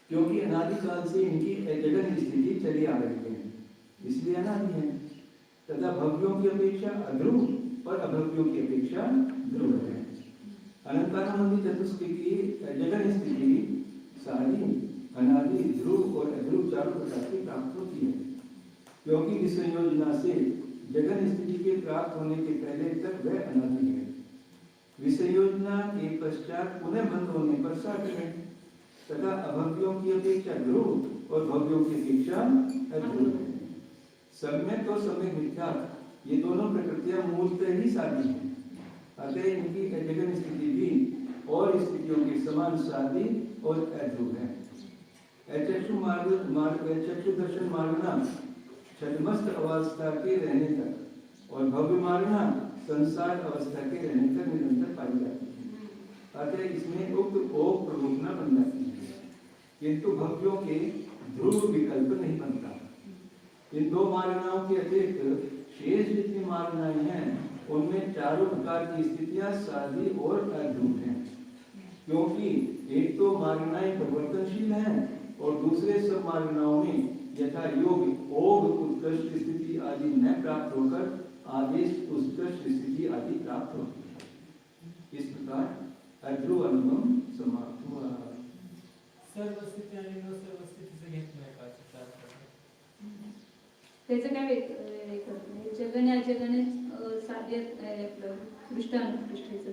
क्योंकि अनादिकाल से इनकी जगन्य स्थिति चली आ रही है, इसलिए अनादि है। तथा भव्यों की अपेक्षा अध्रुव और अभव्यों की अपेक्षा ध्रुव है। अलंकारानुबंधी चतुष्क की जगन्य स्थिति सारी, अनादि, ध्रुव और अध्रुव चारों प्रकार की प्राप्त होती है, क्योंकि इस संयोजना से जगन्य स्थिति के प्राप्त होने के पहले तक वह अनादि है। विसंयोजना के पश्चात पुनः बंद होने पर साठ है तथा अभव्यों की अपेक्षा ध्रुव और भव्यों की अपेक्षा अध्रुव है। सम्यक और सम्यक मिथ्या ये दोनों प्रकृतियां मूलतः ही साधी हैं, अतः इनकी जगन स्थिति भी और स्थितियों के समान साधी और अध्रुव है। चक्षु दर्शन मार्गना छद्मस्त अवस्था के रहने तक और भव्य मार्गना संसार अवस्था के रहने तक निरंतर पाई जाती है, अतः इसमें उक्त ओप प्रलोभना बन जाती है, किंतु भव्यों के ध्रुव विकल्प नहीं बनता। इन दो मार्गनाओं के अतिरिक्त शेष जितनी मार्गनाएं हैं उनमें चारों प्रकार की स्थितियां साधी और अध्रुव हैं, क्योंकि एक तो मार्गनाएं परिवर्तनशील हैं और दूसरे सब मार्गनाओं में यथा योग ओग उत्कृष्ट स्थिति आदि न प्राप्त होकर आदेश उत्कृष्ट स्थिति आदि प्राप्त होती है। इस प्रकार अध्रुव अनुभव समाप्त हुआ। सर्वस्थिती आणि न सर्वस्थितीचं घेतलंय का चित्रात? त्याचं काय जगन अजगन साध्य आपलं दृष्ट अनुदृष्टीचं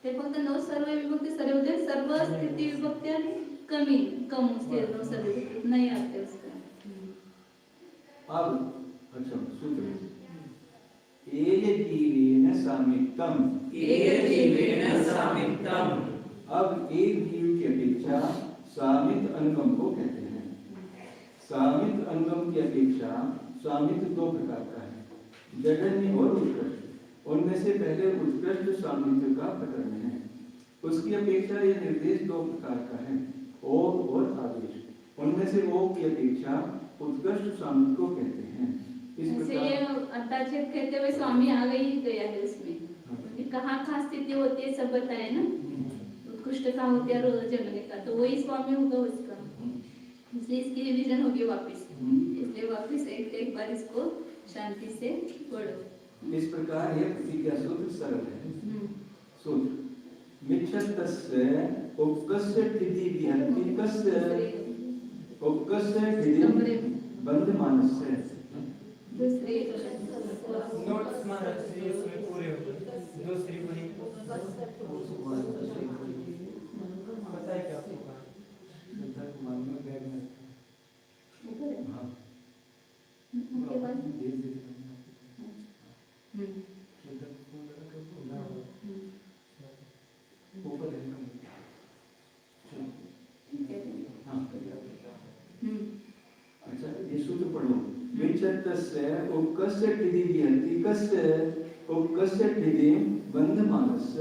ते फक्त न सर्व विभक्ती सर्व होते, सर्व स्थिती विभक्ती आणि कमी कम स्थिर न सर्व विभक्ती नाही आते उसका। अब अच्छा सूत्र एय जीवेन सामित्तम, एय जीवेन सामित्तम। अब एक जीव की अपेक्षा सामित अनुगम को कहते हैं। सामित अनुगम की अपेक्षा सामित दो प्रकार का है, जगन्य और उत्कृष्ट। उनमें से पहले उत्कृष्ट सामित्य का प्रकरण है, उसकी अपेक्षा यह निर्देश दो प्रकार का है, ओग और आदेश। उनमें से ओग की अपेक्षा उत्कृष्ट सामित्य को कहते हैं। इस प्रकार अंताक्षर कहते हुए स्वामी आ गया है उसमें, कहाँ स्थिति होती है सब बताए ना, उत्कृष्ट का होती है और जगने का, तो वही स्वामी होगा उसका, इसलिए इसकी रिवीजन होगी वापस। इसलिए वापस एक बार इसको शांति से पढ़ो। इस प्रकार यह प्रतिज्ञा सूत्र सरल है। सूत्र मिच्छतस्य उपकस्य तिथि विहन्ति कस्य उपकस्य तिथि बंधमानस्य। दूसरी नोट्स मारा इसमें पूरे हो गए। दूसरी वही पता है क्या आपको? उनके बाद अच्छा ये सूत्र पढ़ो। विचतस्य उपकस्य तिथि विहन्ति कस्य उपकस्य तिथि बंधमानस्य।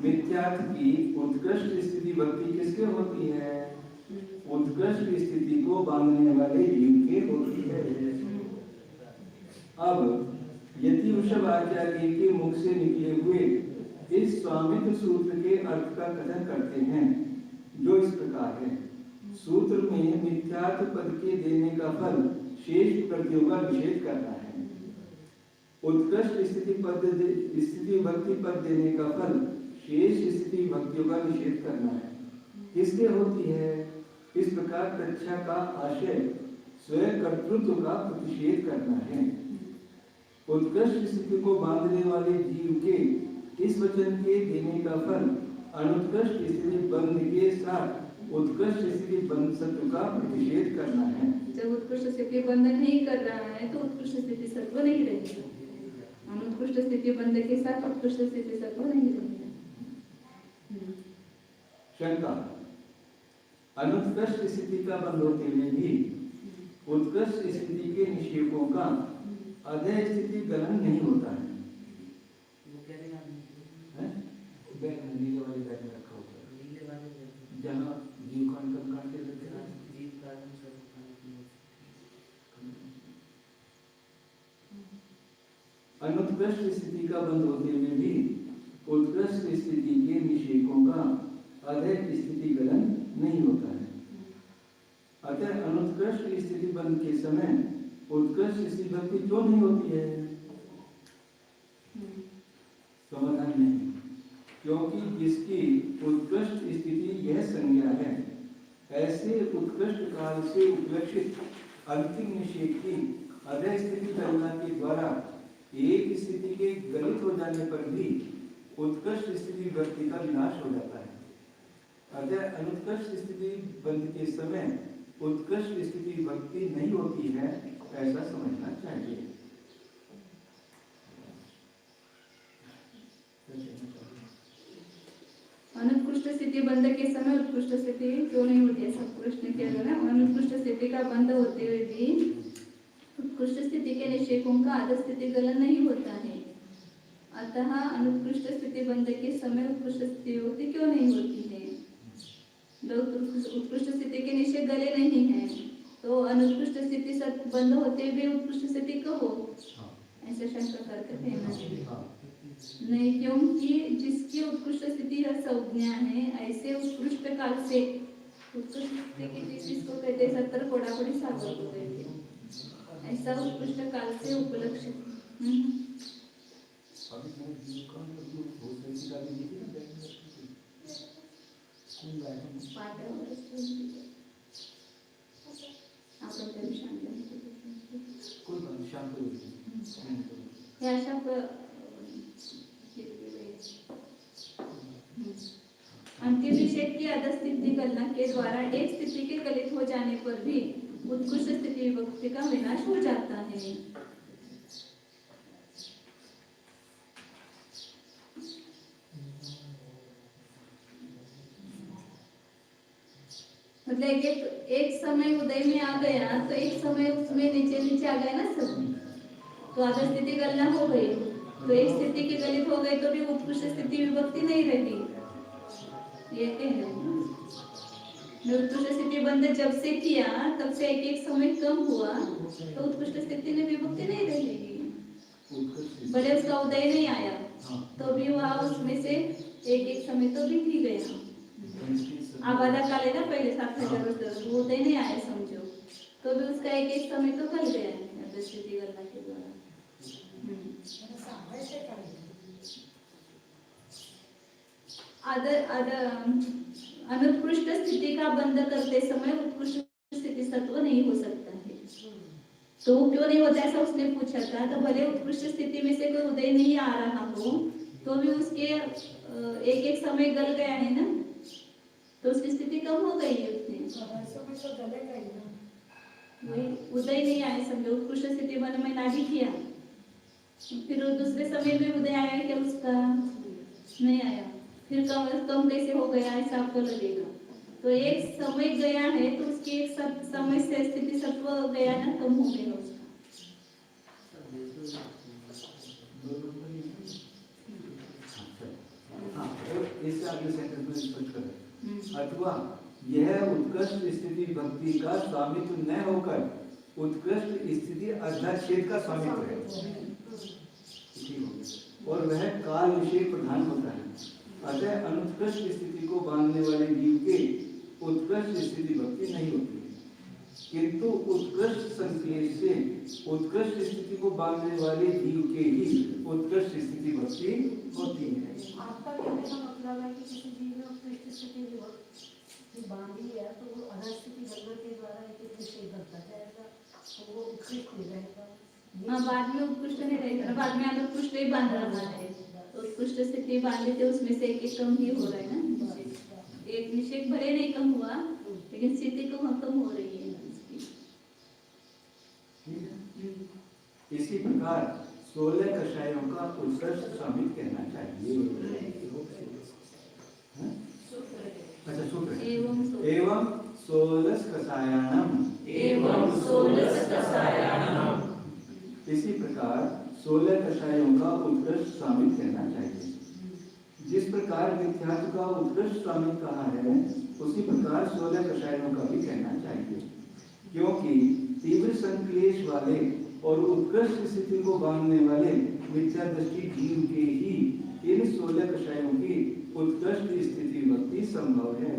मिथ्यात्व की उत्कृष्ट स्थिति भक्ति किसके होती है? उत्कृष्ट स्थिति को बांधने वाले जीव के होती है। अब यदि वृषभ आचार्य के मुख से निकले हुए इस स्वामित्व सूत्र के अर्थ का कथन करते हैं, जो इस प्रकार है। सूत्र में मिथ्यात्व पद के देने का फल शेष प्रकृतियों का निषेध करना है। उत्कृष्ट स्थिति भक्ति पद देने का फल शेष स्थिति भक्तियों का निषेध करना है। किसके होती है? इस प्रकार प्रत्या का आशय स्वयं कर्तृत्व का प्रतिषेध करना है। उत्कृष्ट स्थिति को बांधने वाले जीव के इस वचन के देने का फल अनुत्कृष्ट स्थिति बंध के साथ उत्कृष्ट स्थिति बंध सत्व का प्रतिषेध करना है। जब उत्कृष्ट स्थिति बंध नहीं कर रहा है तो उत्कृष्ट स्थिति सत्व नहीं रहेगा। अनुत्कृष्ट स्थिति बंध के साथ उत्कृष्ट स्थिति सत्व नहीं रहेगा। शंका, अनुत्कृष्ट स्थिति का बंध होते हुए भी उत्कृष्ट स्थिति के निषेधों का अधय स्थिति गलन नहीं होता है। बैग में नीले वाले बैग में रखा होता है, जहाँ जीव कांड के रखे हैं। अनुत्कृष्ट स्थिति का बंध होते हुए भी उत्कृष्ट स्थिति के निषेधों का अधय स्थिति गलन नहीं होता है। अतः अनुत्कृष्ट स्थिति बंध के समय उत्कृष्ट स्थिति भक्ति क्यों नहीं होती है? समाधान नहीं, क्योंकि जिसकी उत्कृष्ट स्थिति यह संज्ञा है, ऐसे उत्कृष्ट काल से उपलक्षित अंतिम निषेध की अधय स्थिति करुणा के द्वारा एक स्थिति के गलित हो जाने पर भी उत्कृष्ट स्थिति भक्ति का विनाश हो जाता है। अतः अनुत्कृष्ट स्थिति बंध के समय उत्कृष्ट स्थिति भक्ति नहीं होती है, ऐसा समझना चाहिए। अनुत्कृष्ट स्थिति बंध के समय उत्कृष्ट स्थिति क्यों नहीं होती है? सब प्रश्न किया गया ना। अनुत्कृष्ट स्थिति का बंध होते हुए भी उत्कृष्ट स्थिति के निषेधों का अधः स्थिति गलन नहीं होता है। अतः अनुत्कृष्ट स्थिति बंध के समय उत्कृष्ट स्थिति होती क्यों नहीं होती है? उत्कृष्ट स्थिति के निषेध गले नहीं है तो अनुत्कृष्ट स्थिति बंद होते हुए उत्कृष्ट स्थिति कहो, ऐसा शंका करके कहना नहीं, क्योंकि जिसकी उत्कृष्ट स्थिति संज्ञा है, ऐसे उत्कृष्ट काल से उत्कृष्ट स्थिति जिसको कहते हैं 70 कोड़ाकोड़ी सागर को कहते हैं, ऐसा उत्कृष्ट काल से उपलक्षित अंतिम निषेध की अधः स्थिति गणना के द्वारा एक स्थिति के गलित हो जाने पर भी उत्कृष्ट स्थिति विभक्ति का विनाश हो जाता है। मतलब एक समय उदय में आ गया तो एक समय उसमें नीचे आ गया ना सब, तो अधः स्थिति गणना हो गई, तो एक स्थिति के गलित हो गई तो भी उत्कृष्ट स्थिति विभक्ति नहीं रही। ये कह उत्कृष्ट स्थिति बंध जब से किया तब से एक समय कम हुआ तो उत्कृष्ट स्थिति में विभक्ति नहीं रहेगी। भले उसका उदय नहीं आया तो भी वह उसमें से एक समय तो भी थी गया। आबादा काल है ना, पहले 7,000 वर्ष वो उदय नहीं आया समझो, तो भी उसका एक समय तो कल गया है स्थिति गणना के द्वारा। अनुत्कृष्ट स्थिति का बंध करते समय उत्कृष्ट स्थिति सत्व नहीं हो सकता है। तो क्यों नहीं होता ऐसा उसने पूछा था। तो भले उत्कृष्ट स्थिति में से कोई उदय नहीं आ रहा हो तो भी उसके एक समय गल गया है ना, तो उसकी स्थिति कम हो गई है उसने। उदय नहीं आया समझो, उत्कृष्ट स्थिति बन में नाभी किया, फिर दूसरे समय में उदय आया क्या? उसका नहीं आया, फिर कम कैसे हो गया ऐसा आपको लगेगा। तो एक समय गया है तो उसकी एक समय से स्थिति सत्व गया ना, कम हो गया उसका। इससे आगे सेंटेंस में स्पष्ट करें। अथवा यह उत्कृष्ट स्थिति भक्ति का स्वामित्व न होकर उत्कृष्ट स्थिति अध्याक्षेप का स्वामित्व है, और वह काल विषय प्रधान होता है। अतः अनुत्कृष्ट स्थिति को बांधने वाले जीव के उत्कृष्ट स्थिति भक्ति नहीं होती है, किंतु उत्कृष्ट संकेत से उत्कृष्ट स्थिति को बांधने वाले जीव के ही उत्कृष्ट स्थिति भक्ति होती है। आपका कहने का मतलब है कि किसी जीव में उत्कृष्ट स्थिति जो बांधी है तो वो अधः स्थिति बनने के द्वारा एक निषेध बनता जाएगा, तो वो उत्कृष्ट नहीं रहेगा। हाँ, बाद में उत्कृष्ट नहीं रहेगा, बाद में अनुत्कृष्ट ही बांध रहा है, तो उत्कृष्ट स्थिति बांधे थे उसमें से एक कम ही हो रहा है ना, एक निषेक भले नहीं कम हुआ, लेकिन स्थिति को कम हो रही है उसकी। इसी प्रकार 16 कषायों का उत्कर्ष स्वामित्व कहना चाहिए। अच्छा सूत्र है। एवं 16 कषायाणम एवं 16 कषायाणम। इसी प्रकार 16 कषायों का उत्कृष्ट स्वामित्व कहना चाहिए। जिस प्रकार मिथ्यात्व का उत्कृष्ट स्वामित्व कहा है, उसी प्रकार 16 कषायों का भी कहना चाहिए, क्योंकि तीव्र संक्लेश वाले और उत्कृष्ट स्थिति को बांधने वाले मिथ्या दृष्टि जीव के ही इन 16 कषायों की उत्कृष्ट स्थिति भक्ति संभव है।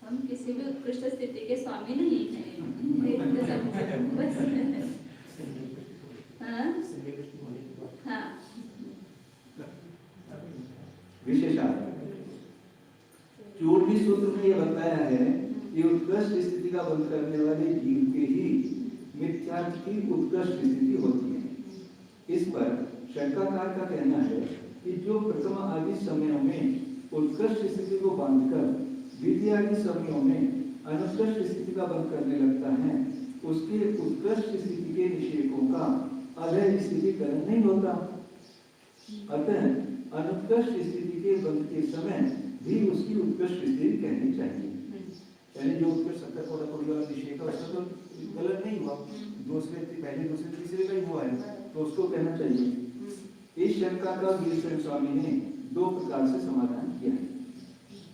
हम किसी भी उत्कृष्ट स्थिति के स्वामी नहीं हैं। बस हाँ विशेषार्थ चूर्णी सूत्र में यह बताया है कि उत्कृष्ट स्थिति का बंध करने वाले जीव के ही मिथ्यात्व की उत्कृष्ट स्थिति होती है। इस पर शंकाकार का कहना है कि जो प्रथम आदि समयों में उत्कृष्ट स्थिति को बांधकर द्वितीय आदि समयों में अनुत्कृष्ट स्थिति का बंध करने लगता है, उसके उत्कृष्ट स्थिति के निषेकों का अभय स्थितिकरण नहीं होता। अतः अनुत्कृष्ट स्थिति के बंध के समय भी उसकी उत्कृष्ट स्थिति कहनी चाहिए। यानी जो उत्कृष्ट 70 कोड़ा कोड़ी वाला निषेक है उसका तो गलत नहीं हुआ, दूसरे पहले दूसरे तीसरे का ही हुआ है, तो उसको कहना चाहिए। इस शंका का वीरसेन स्वामी ने 2 प्रकार से समाधान किया है।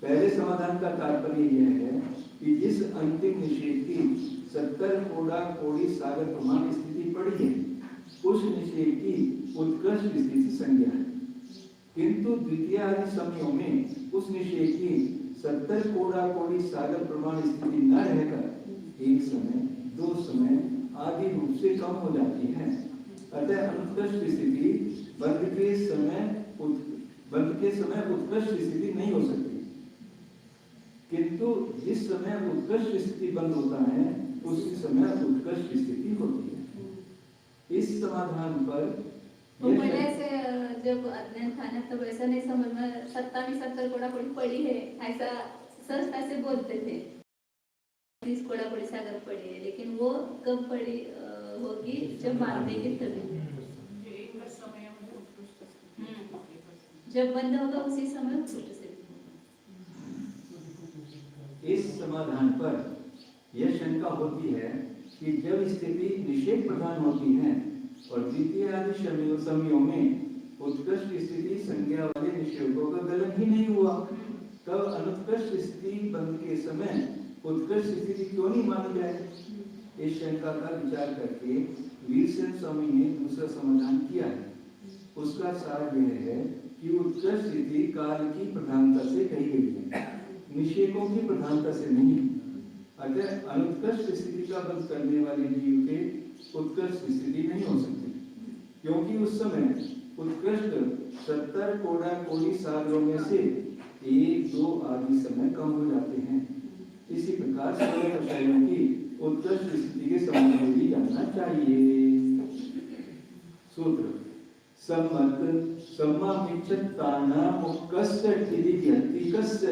पहले समाधान का तात्पर्य यह है कि जिस अंतिम निषेध की 70 कोड़ा कोड़ी सागर प्रमाण स्थिति पड़ी है, उस निषेध की उत्कृष्ट स्थिति संज्ञा है, किंतु द्वितीय आदि समयों में उस निषेध की 70 कोड़ा कोड़ी सागर प्रमाण स्थिति न रहकर एक समय 2 समय आदि रूप से कम हो जाती है। अतः अनुत्कृष्ट स्थिति बंध के समय उत्कृष्ट स्थिति नहीं हो सकती, किंतु जिस समय उत्कृष्ट स्थिति बंद होता है उसी समय उत्कृष्ट स्थिति होती है। इस समाधान पर तो पहले से जब अध्ययन था ना, तब ऐसा नहीं समझ में 70 कोड़ा कोड़ी पड़ी है, ऐसा सच ऐसे बोलते थे 30 कोड़ा कोड़ी सागर पड़ी है, लेकिन वो कब पड़ी होगी जब बांधेगी तभी। जब बंद होगा उसी समय उत्कृष्ट स्थिति। इस समाधान पर यह शंका होती है कि जब स्थिति निषेध प्रधान होती है और द्वितीय आदि समयों में उत्कृष्ट स्थिति संज्ञा वाले निषेधों का गलन ही नहीं हुआ, तब अनुत्कृष्ट स्थिति बंद के समय उत्कृष्ट स्थिति क्यों नहीं मानी जाए। इस शंका का विचार करके वीरसेन स्वामी ने दूसरा समाधान किया है। उसका सार यह है कि उत्कृष्ट स्थिति काल की प्रधानता से कही गई है, निषेधों की प्रधानता से नहीं। अगर अनुत्कृष्ट स्थिति का बंध करने वाले जीव के उत्कृष्ट स्थिति नहीं हो सकती, क्योंकि उस समय उत्कृष्ट 70 कोड़ा कोड़ी सागरों में से 1-2 आदि समय कम हो जाते हैं। इसी प्रकार 16 कषायों की उत्कृष्ट स्थिति के संबंध में भी जानना चाहिए। सूत्र सम्मत सम्मामिच्छतानां मुक्कस्य ठिदिव्यक्तिकस्य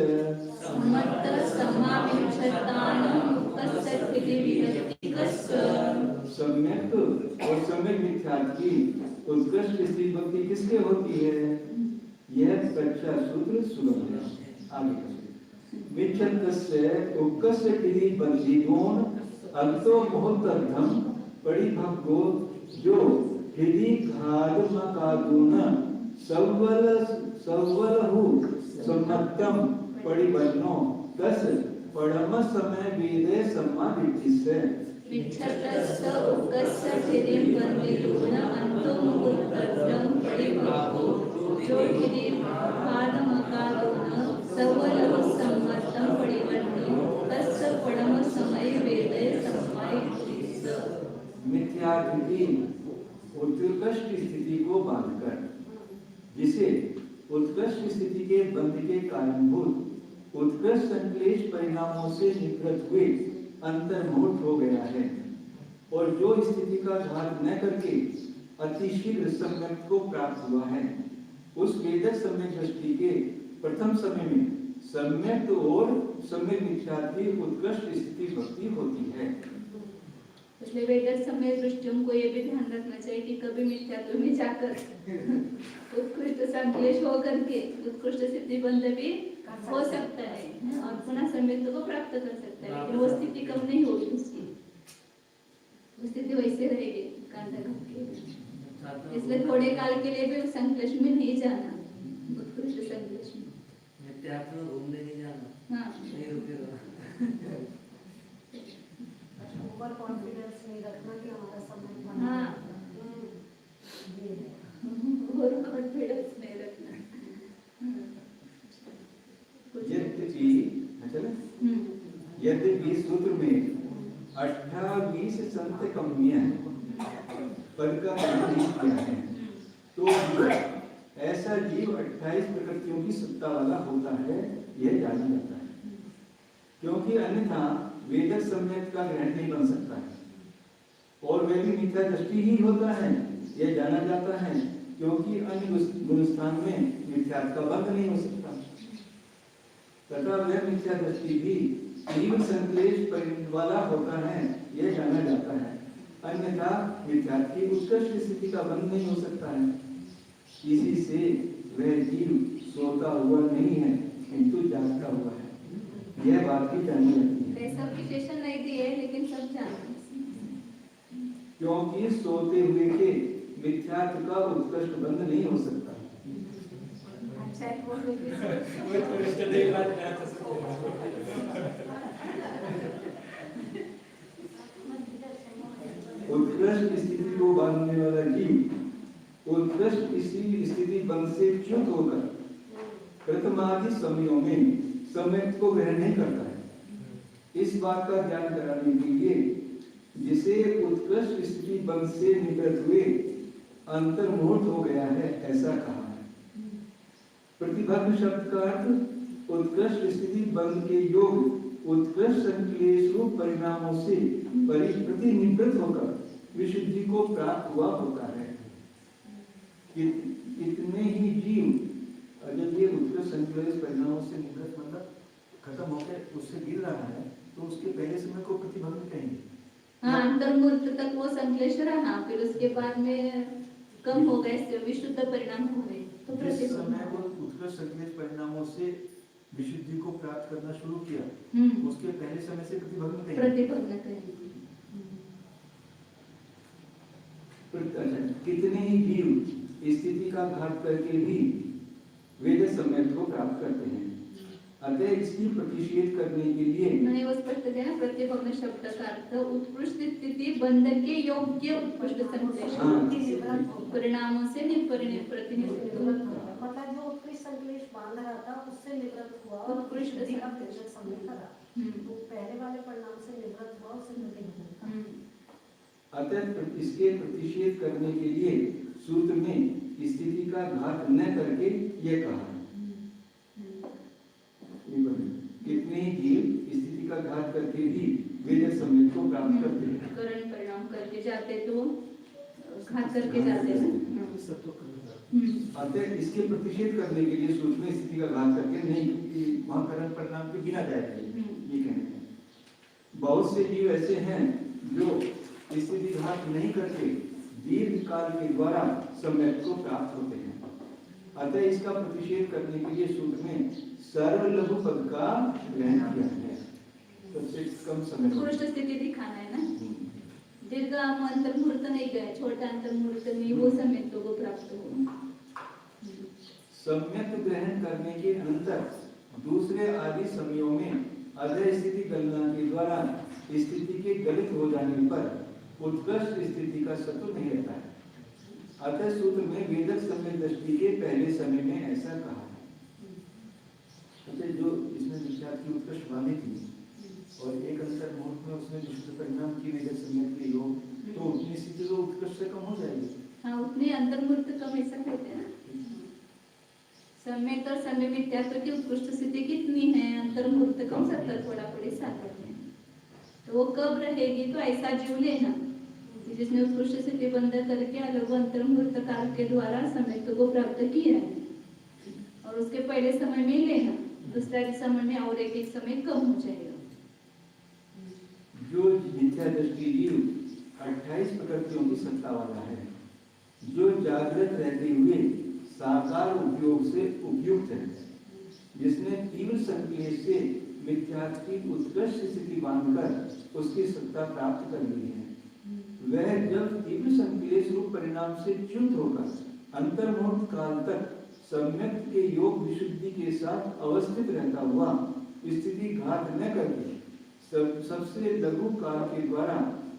सम्मत सम्मामिच्छतानां मुक्कस्य ठिदिव्यक्तिकस्य। सम्यक और सम्यक मिथ्यात्व की उत्कृष्ट स्थिति भक्ति किसके होती है? यह कक्षा सूत्र सुगम है। आगे मिच्छतस्य उक्कस्य ठिदि बंधीगोण अंतो मुहूर्तम परिभग्गो जो ठिदि घालमकादुन सवलहु सम्मतम परिबन्नो तस पड़म समय वेदे सम्मादित्तिस्य। मिच्छतस्य उक्कस्य ठिदि बंधीगोण अंतो मुहूर्तम परिभग्गो जो ठिदि घालमकादुन सवलहु सम्मतम परिबन्नो तस पड़म समय वेदे सम्मादित्तिस्य। मिथ्यात्व की उत्कृष्ट स्थिति को बांधकर जिसे उत्कृष्ट स्थिति के बंध के कारणभूत उत्कृष्ट संक्लेश परिणामों से निवृत्त हुए अंतर्मुक्त हो गया है, और जो स्थिति का घात न करके अतिशीघ्र सम्यक को प्राप्त हुआ है, उस वेदक सम्यक दृष्टि के प्रथम समय में सम्यक और सम्यक मिथ्यात्व की उत्कृष्ट स्थिति भक्ति होती है। इसलिए वेदक समय दृष्टियों को ये भी ध्यान रखना चाहिए कि कभी मिथ्यात्व में जाकर उत्कृष्ट संकलेश हो करके उत्कृष्ट सिद्धि बंध भी हो सकता है और पुनः सम्यक्त्व को प्राप्त कर सकता है, लेकिन वो स्थिति कम नहीं होगी उसकी, वो स्थिति वैसे रहेगी कांडा के। इसलिए थोड़े काल के लिए भी उस संकलेश में नहीं जाना, उत्कृष्ट संकलेश में मिथ्यात्व घूमने नहीं जाना। हाँ नहीं रुकेगा। ओवर कॉन्फिडेंस नहीं रखना कि हमारा समय हाँ। ये है। और कॉन्फिडेंस नहीं रखना। यद्यपि सूत्र में 28 संत कमियां पद का निर्देश किया है, तो ऐसा जीव 28 प्रकृतियों की सत्ता वाला होता है, यह जाना जाता है, क्योंकि अन्यथा वेदक सम्यक का ग्रहण नहीं बन सकता है, और वह भी मिथ्या दृष्टि ही होता है, यह जाना जाता है, क्योंकि अन्य गुणस्थान में मिथ्यात्व का बंध नहीं हो सकता, तथा वह मिथ्या दृष्टि भी तीव्र संकलेश वाला होता है, यह जाना जाता है, अन्यथा मिथ्यात्व की उत्कृष्ट स्थिति का बंध नहीं हो सकता है। इसी से वह जीव सोता हुआ नहीं है, किंतु जागता हुआ है, यह बात भी जानी जाती है। ऐसा विशेषण नहीं दिए लेकिन सब जानते हैं, क्योंकि सोते हुए के मिथ्यात्व का उत्कृष्ट बंध नहीं हो सकता। अच्छा है, वो भी वो तो रिश्ते की बात है। उत्कृष्ट स्थिति को बांधने वाला जीव उत्कृष्ट इसी स्थिति बंध से च्युत होकर प्रथमादि समयों में सम्यक को ग्रहण नहीं करता है। इस बात का ध्यान कराने के लिए जिसे उत्कृष्ट स्थिति बंध से निवृत्त हुए अंतर्मुहूर्त हो गया है, ऐसा कहा है। प्रतिभग्न शब्द का अर्थ उत्कृष्ट स्थिति बंध के योग उत्कृष्ट संकलेश रूप परिणामों से प्रतिनिवृत्त होकर विशुद्धि को प्राप्त हुआ होता है। कितने ही जीव जब ये उत्कृष्ट संकलेश परिणामों से निवृत्त मतलब खत्म होकर उससे गिर रहा है, तो उसके पहले समय को प्रतिभग्न कहेंगे। हाँ, अंतर्मुहूर्त तक वो संकलेश रहा, फिर उसके बाद में कम हो गए, विशुद्ध परिणाम हो गए, तो जिस समय वो उत्कृष्ट संकलेश परिणामों से विशुद्धि को प्राप्त करना शुरू किया, उसके पहले समय से प्रतिभग्न कहेंगे। प्रतिभग्न कहेंगे। कितने ही जीव स्थिति का घात करके भी वेद सम्यक को प्राप्त करते हैं, अतः इसकी प्रतिषेध करने के लिए नहीं, वो स्पष्ट है ना, प्रतिभग्न शब्द का अर्थ उत्कृष्ट स्थिति बंध के योग्य उत्कृष्ट संकलेश परिणामों से प्रतिनिधित्व, मतलब जो उत्कृष्ट संकलेश बांध रहा था उससे निवृत्त हुआ और उत्कृष्ट का प्रेषक समय करा, तो पहले वाले परिणाम से निवृत्त हुआ, उससे प्रतिनिधित्व। अतः इसके प्रतिषेध करने के लिए सूत्र में स्थिति का घात न करके यह कहा है। कितने ही जीव स्थिति का घात करके भी वेद सम्यक को प्राप्त करते हैं, करण परिणाम करके जाते तो घात करके जाते हैं। अतः इसके प्रतिषेध करने के लिए सूत्र में स्थिति का घात करके नहीं, क्योंकि वहां करण परिणाम के बिना जाएगा, ये कहते हैं। बहुत से जीव ऐसे हैं जो स्थिति घात नहीं करके दीर्घ काल के द्वारा सम्यक को प्राप्त होते हैं, अतः इसका प्रतिषेध करने के लिए सूत्र में सर्वलघु पद का ग्रहण किया है, सबसे कम समय उत्कृष्ट स्थिति दिखाना है ना, दीर्घ अंतर्मुहूर्त नहीं गए, छोटा अंतर्मुहूर्त में वो सम्यक को प्राप्त हो। सम्यक ग्रहण करने के अंतर दूसरे आदि समयों में अधय स्थिति गणना के द्वारा स्थिति के गलित हो जाने पर उत्कृष्ट स्थिति का सत्व नहीं रहता है, अतः सूत्र में वेदक समय दृष्टि के पहले समय में ऐसा कहा है। अतः जो इसमें विख्यात की उत्कृष्ट वाणी थी और एक अंतर मुहूर्त में उसने विशुद्ध परिणाम की वेदक समय के योग, तो उतनी स्थिति तो उत्कृष्ट से कम हो जाएगी। हाँ, उतने अंतर्मुहूर्त कम ऐसा कहते हैं ना, सम्यक और सम्यक मिथ्यात्व की उत्कृष्ट स्थिति कितनी है, अंतर्मुहूर्त कम 70 थोड़ा बड़े 7 में, तो वो कब रहेगी, तो ऐसा जीव लेना जिसने उत्कृष्ट स्थिति बंद करके अलग अंतर्मुहूर्त काल के द्वारा सम्यक को प्राप्त किया है, और उसके पहले समय में लेना दूसरा समय में और एक समय कम हो जाएगा। जो मिथ्या दृष्टि जीव 28 प्रकृतियों की सत्ता वाला है, जो जागृत रहते हुए साकार उपयोग से उपयुक्त है, जिसने तीव्र संकेत से मिथ्यात्व की उत्कृष्ट स्थिति बांधकर उसकी सत्ता प्राप्त कर ली है, वह जब तीव्र संकेत रूप परिणाम से च्युत होकर अंतर्मुक्त काल तक सम्यक के योग विशुद्धि के साथ अवस्थित रहता हुआ स्थिति घात न करके सबसे लघु काल के द्वारा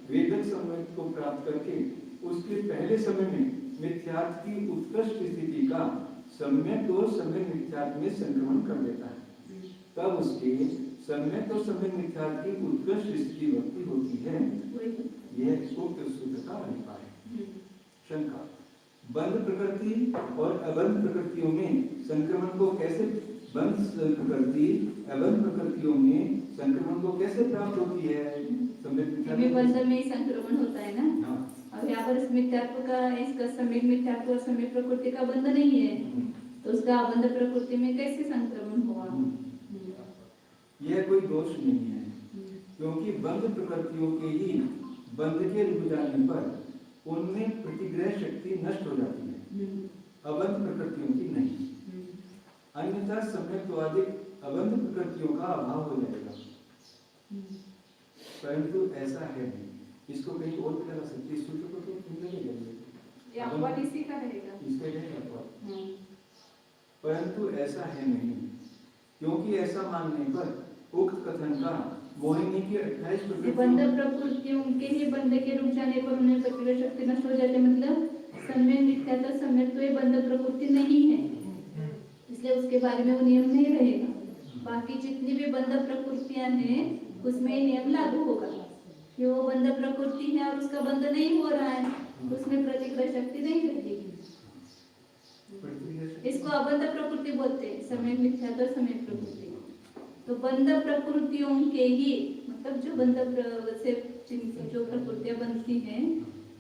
वेदक सम्यक को प्राप्त करके उसके पहले समय में मिथ्यात्व की उत्कृष्ट स्थिति का सम्यक और सम्यक मिथ्यात्व में संक्रमण कर देता है, तब उसके सम्यक और सम्यक मिथ्यात्व की उत्कृष्ट स्थिति भक्ति होती है। यह उक्त सूत्र का अभिप्राय है। शंका, बंध प्रकृति और अबंध प्रकृतियों में संक्रमण को कैसे बंध प्रकृति अबंध प्रकृतियों में संक्रमण को कैसे प्राप्त होती है? हमें बंध में ही संक्रमण होता है ना। हाँ। अब यहाँ पर मिथ्यात्व का इसका सम्यक मिथ्यात्व और सम्यक प्रकृति का बंध नहीं है, तो उसका अबंध प्रकृति में कैसे संक्रमण हुआ? यह कोई दोष नहीं है, क्योंकि बंध प्रकृतियों के ही बंध के रुक जाने पर उनमें प्रतिग्रह शक्ति नष्ट हो जाती है, अबंध प्रकृतियों की नहीं। अन्यथा सम्यक्त्वादिक अबंध प्रकृतियों का अभाव हो जाएगा, परंतु ऐसा है नहीं। इसको कहीं और भी लगा सकते, इस सूत्र को तो तुम लगेगा, अपवाद इसी का रहेगा, इसका रहेगा अपवाद, परंतु ऐसा है नहीं, क्योंकि ऐसा मानने पर उक्त कथन का मोहिनी की 28 बंध प्रकृतियों के ही बंध के रुक जाने पर उन्हें प्रतिग्रह शक्ति नष्ट हो जाती है, मतलब सम्यक मिथ्यात्व सम्यक तो ये बंध प्रकृति नहीं है, इसलिए उसके बारे में वो नियम नहीं रहेगा। बाकी जितनी भी बंध प्रकृतियां हैं उसमें नियम लागू होगा कि वो बंध प्रकृति है और उसका बंध नहीं हो रहा है, उसमें प्रतिग्रह शक्ति नहीं रहेगी। इसको अबंध प्रकृति बोलते हैं, सम्यक मिथ्यात्व सम्यक प्रकृति। तो बंध प्रकृतियों के ही मतलब जो बंध से जो प्रकृतियां बनती हैं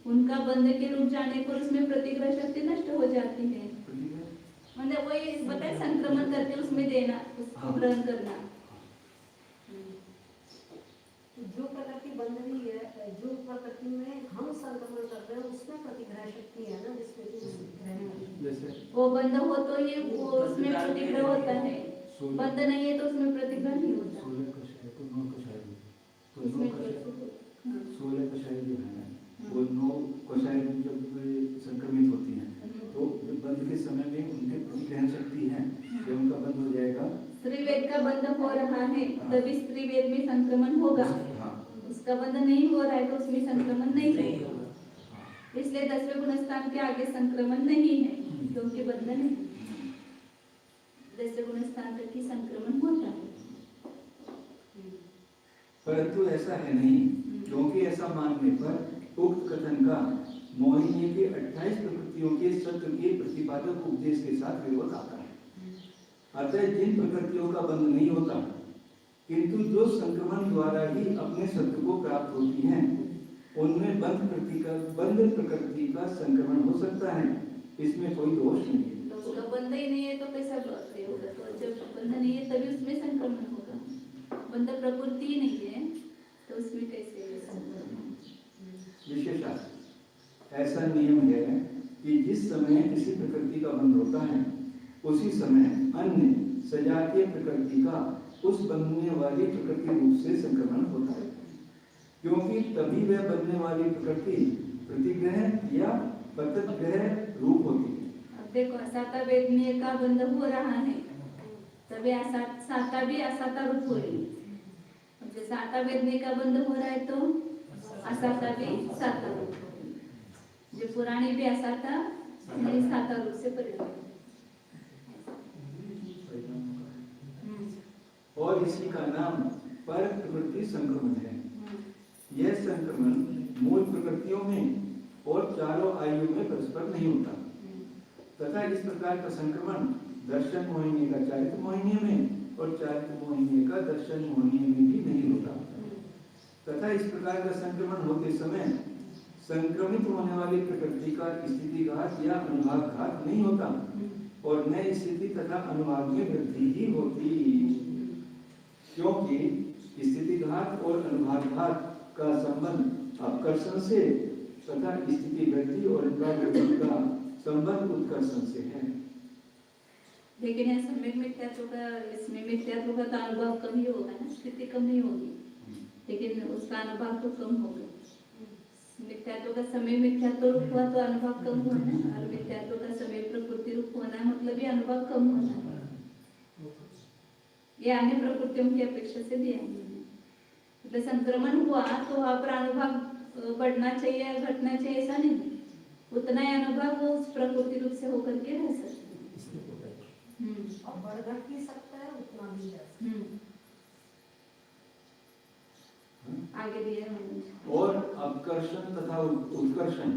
उनका बंध के रुक जाने पर उसमें प्रतिग्रह शक्ति नष्ट हो जाती है, मतलब वही बताए संक्रमण करके उसमें देना, उसको ग्रहण करना। जो प्रकृति बंध रही है, जो प्रकृति में हम संक्रमण करते हैं उसमें प्रतिग्रह शक्ति है ना, जिसमें वो बंध हो तो ये वो उसमें प्रतिग्रह होता है, बंध नहीं है तो उसमें प्रतिग्रह नहीं होता। 16 कषाय जो है वो 9 कषाय जब संक्रमित होती हैं तो बंध के समय में उनके प्रतिग्रहण शक्ति है, जब उनका बंद हो जाएगा, स्त्रीवेद का बंध हो रहा है तभी स्त्रीवेद में संक्रमण होगा, उसका बंध नहीं हो रहा है तो उसमें संक्रमण नहीं होगा। इसलिए 10वें गुणस्थान के आगे संक्रमण नहीं है, क्योंकि बंध नहीं। 10वें गुणस्थान तक ही संक्रमण होता है, परंतु ऐसा है नहीं, क्योंकि ऐसा मानने पर उक्त कथन का मोहिनी के 28 प्रकृतियों के सत्य के प्रतिपादक उपदेश के साथ विरोध आता है। अतः जिन प्रकृतियों का बंध नहीं होता किंतु जो संक्रमण द्वारा ही अपने सत्य को प्राप्त होती हैं, उनमें बंध प्रकृति का संक्रमण हो सकता है, इसमें कोई दोष नहीं है। तो उसका बंध ही नहीं है तो कैसा होगा? तो जब बंध नहीं है तभी उसमें संक्रमण होगा, बंध प्रकृति ही नहीं है तो उसमें कैसे संक्रमण? विशेषतः ऐसा नियम है कि जिस समय किसी प्रकृति का बंध होता है उसी समय अन्य सजातीय प्रकृति का उस बनने वाली प्रकृति रूप से संक्रमण होता है, क्योंकि तभी वह बनने वाली प्रकृति प्रतिग्रह या पतग्रह रूप होती है। अब देखो असाता वेदनीय का बंध हो रहा है तभी साता भी असाता रूप हो रही है। जैसे साता वेदनीय का बंध हो रहा है तो असाता भी साता रूप हो रही है, जो पुरानी भी असाता नहीं साता रूप से परिणत। और इसी का नाम पर प्रकृति संक्रमण है। यह संक्रमण मूल प्रकृतियों में और चारों आयुओं में परस्पर नहीं होता, तथा इस प्रकार का संक्रमण दर्शन मोहिनी का चारित्र मोहिनी में और चारित्र मोहिनी का दर्शन मोहिनी में भी नहीं होता, तथा इस प्रकार का संक्रमण होते समय संक्रमित होने वाली प्रकृति का स्थितिघात या अनुभागघात नहीं होता, और नई स्थिति तथा अनुभाग में वृद्धि ही होती, क्योंकि स्थितिघात और अनुभागघात का संबंध अपकर्षण से तथा स्थिति वृद्धि और वृद्धि का संबंध उत्कर्षण से है। लेकिन यह सम्यक मिथ्यात्व का, इसमें मिथ्यात्व का तो अनुभव कम ही होगा ना, स्थिति कम नहीं होगी, लेकिन उसका अनुभव तो कम होगा। मिथ्यात्व का समय मिथ्यात्व रूप हुआ तो अनुभव कम हुआ ना, और मिथ्यात्व का समय प्रकृति रूप होना मतलब ये अनुभव कम होना। ये अन्य प्रकृतियों की अपेक्षा से दिया है। मतलब संक्रमण हुआ तो वहाँ पर अनुभव बढ़ना चाहिए या घटना चाहिए ऐसा नहीं, उतना ही अनुभव वो उस प्रकृति रूप से होकर के रह सकते हैं। और बढ़ घट भी सकता है, उतना भी रह सकता है। आगे दिया है। और अपकर्षण तथा उत्कर्षण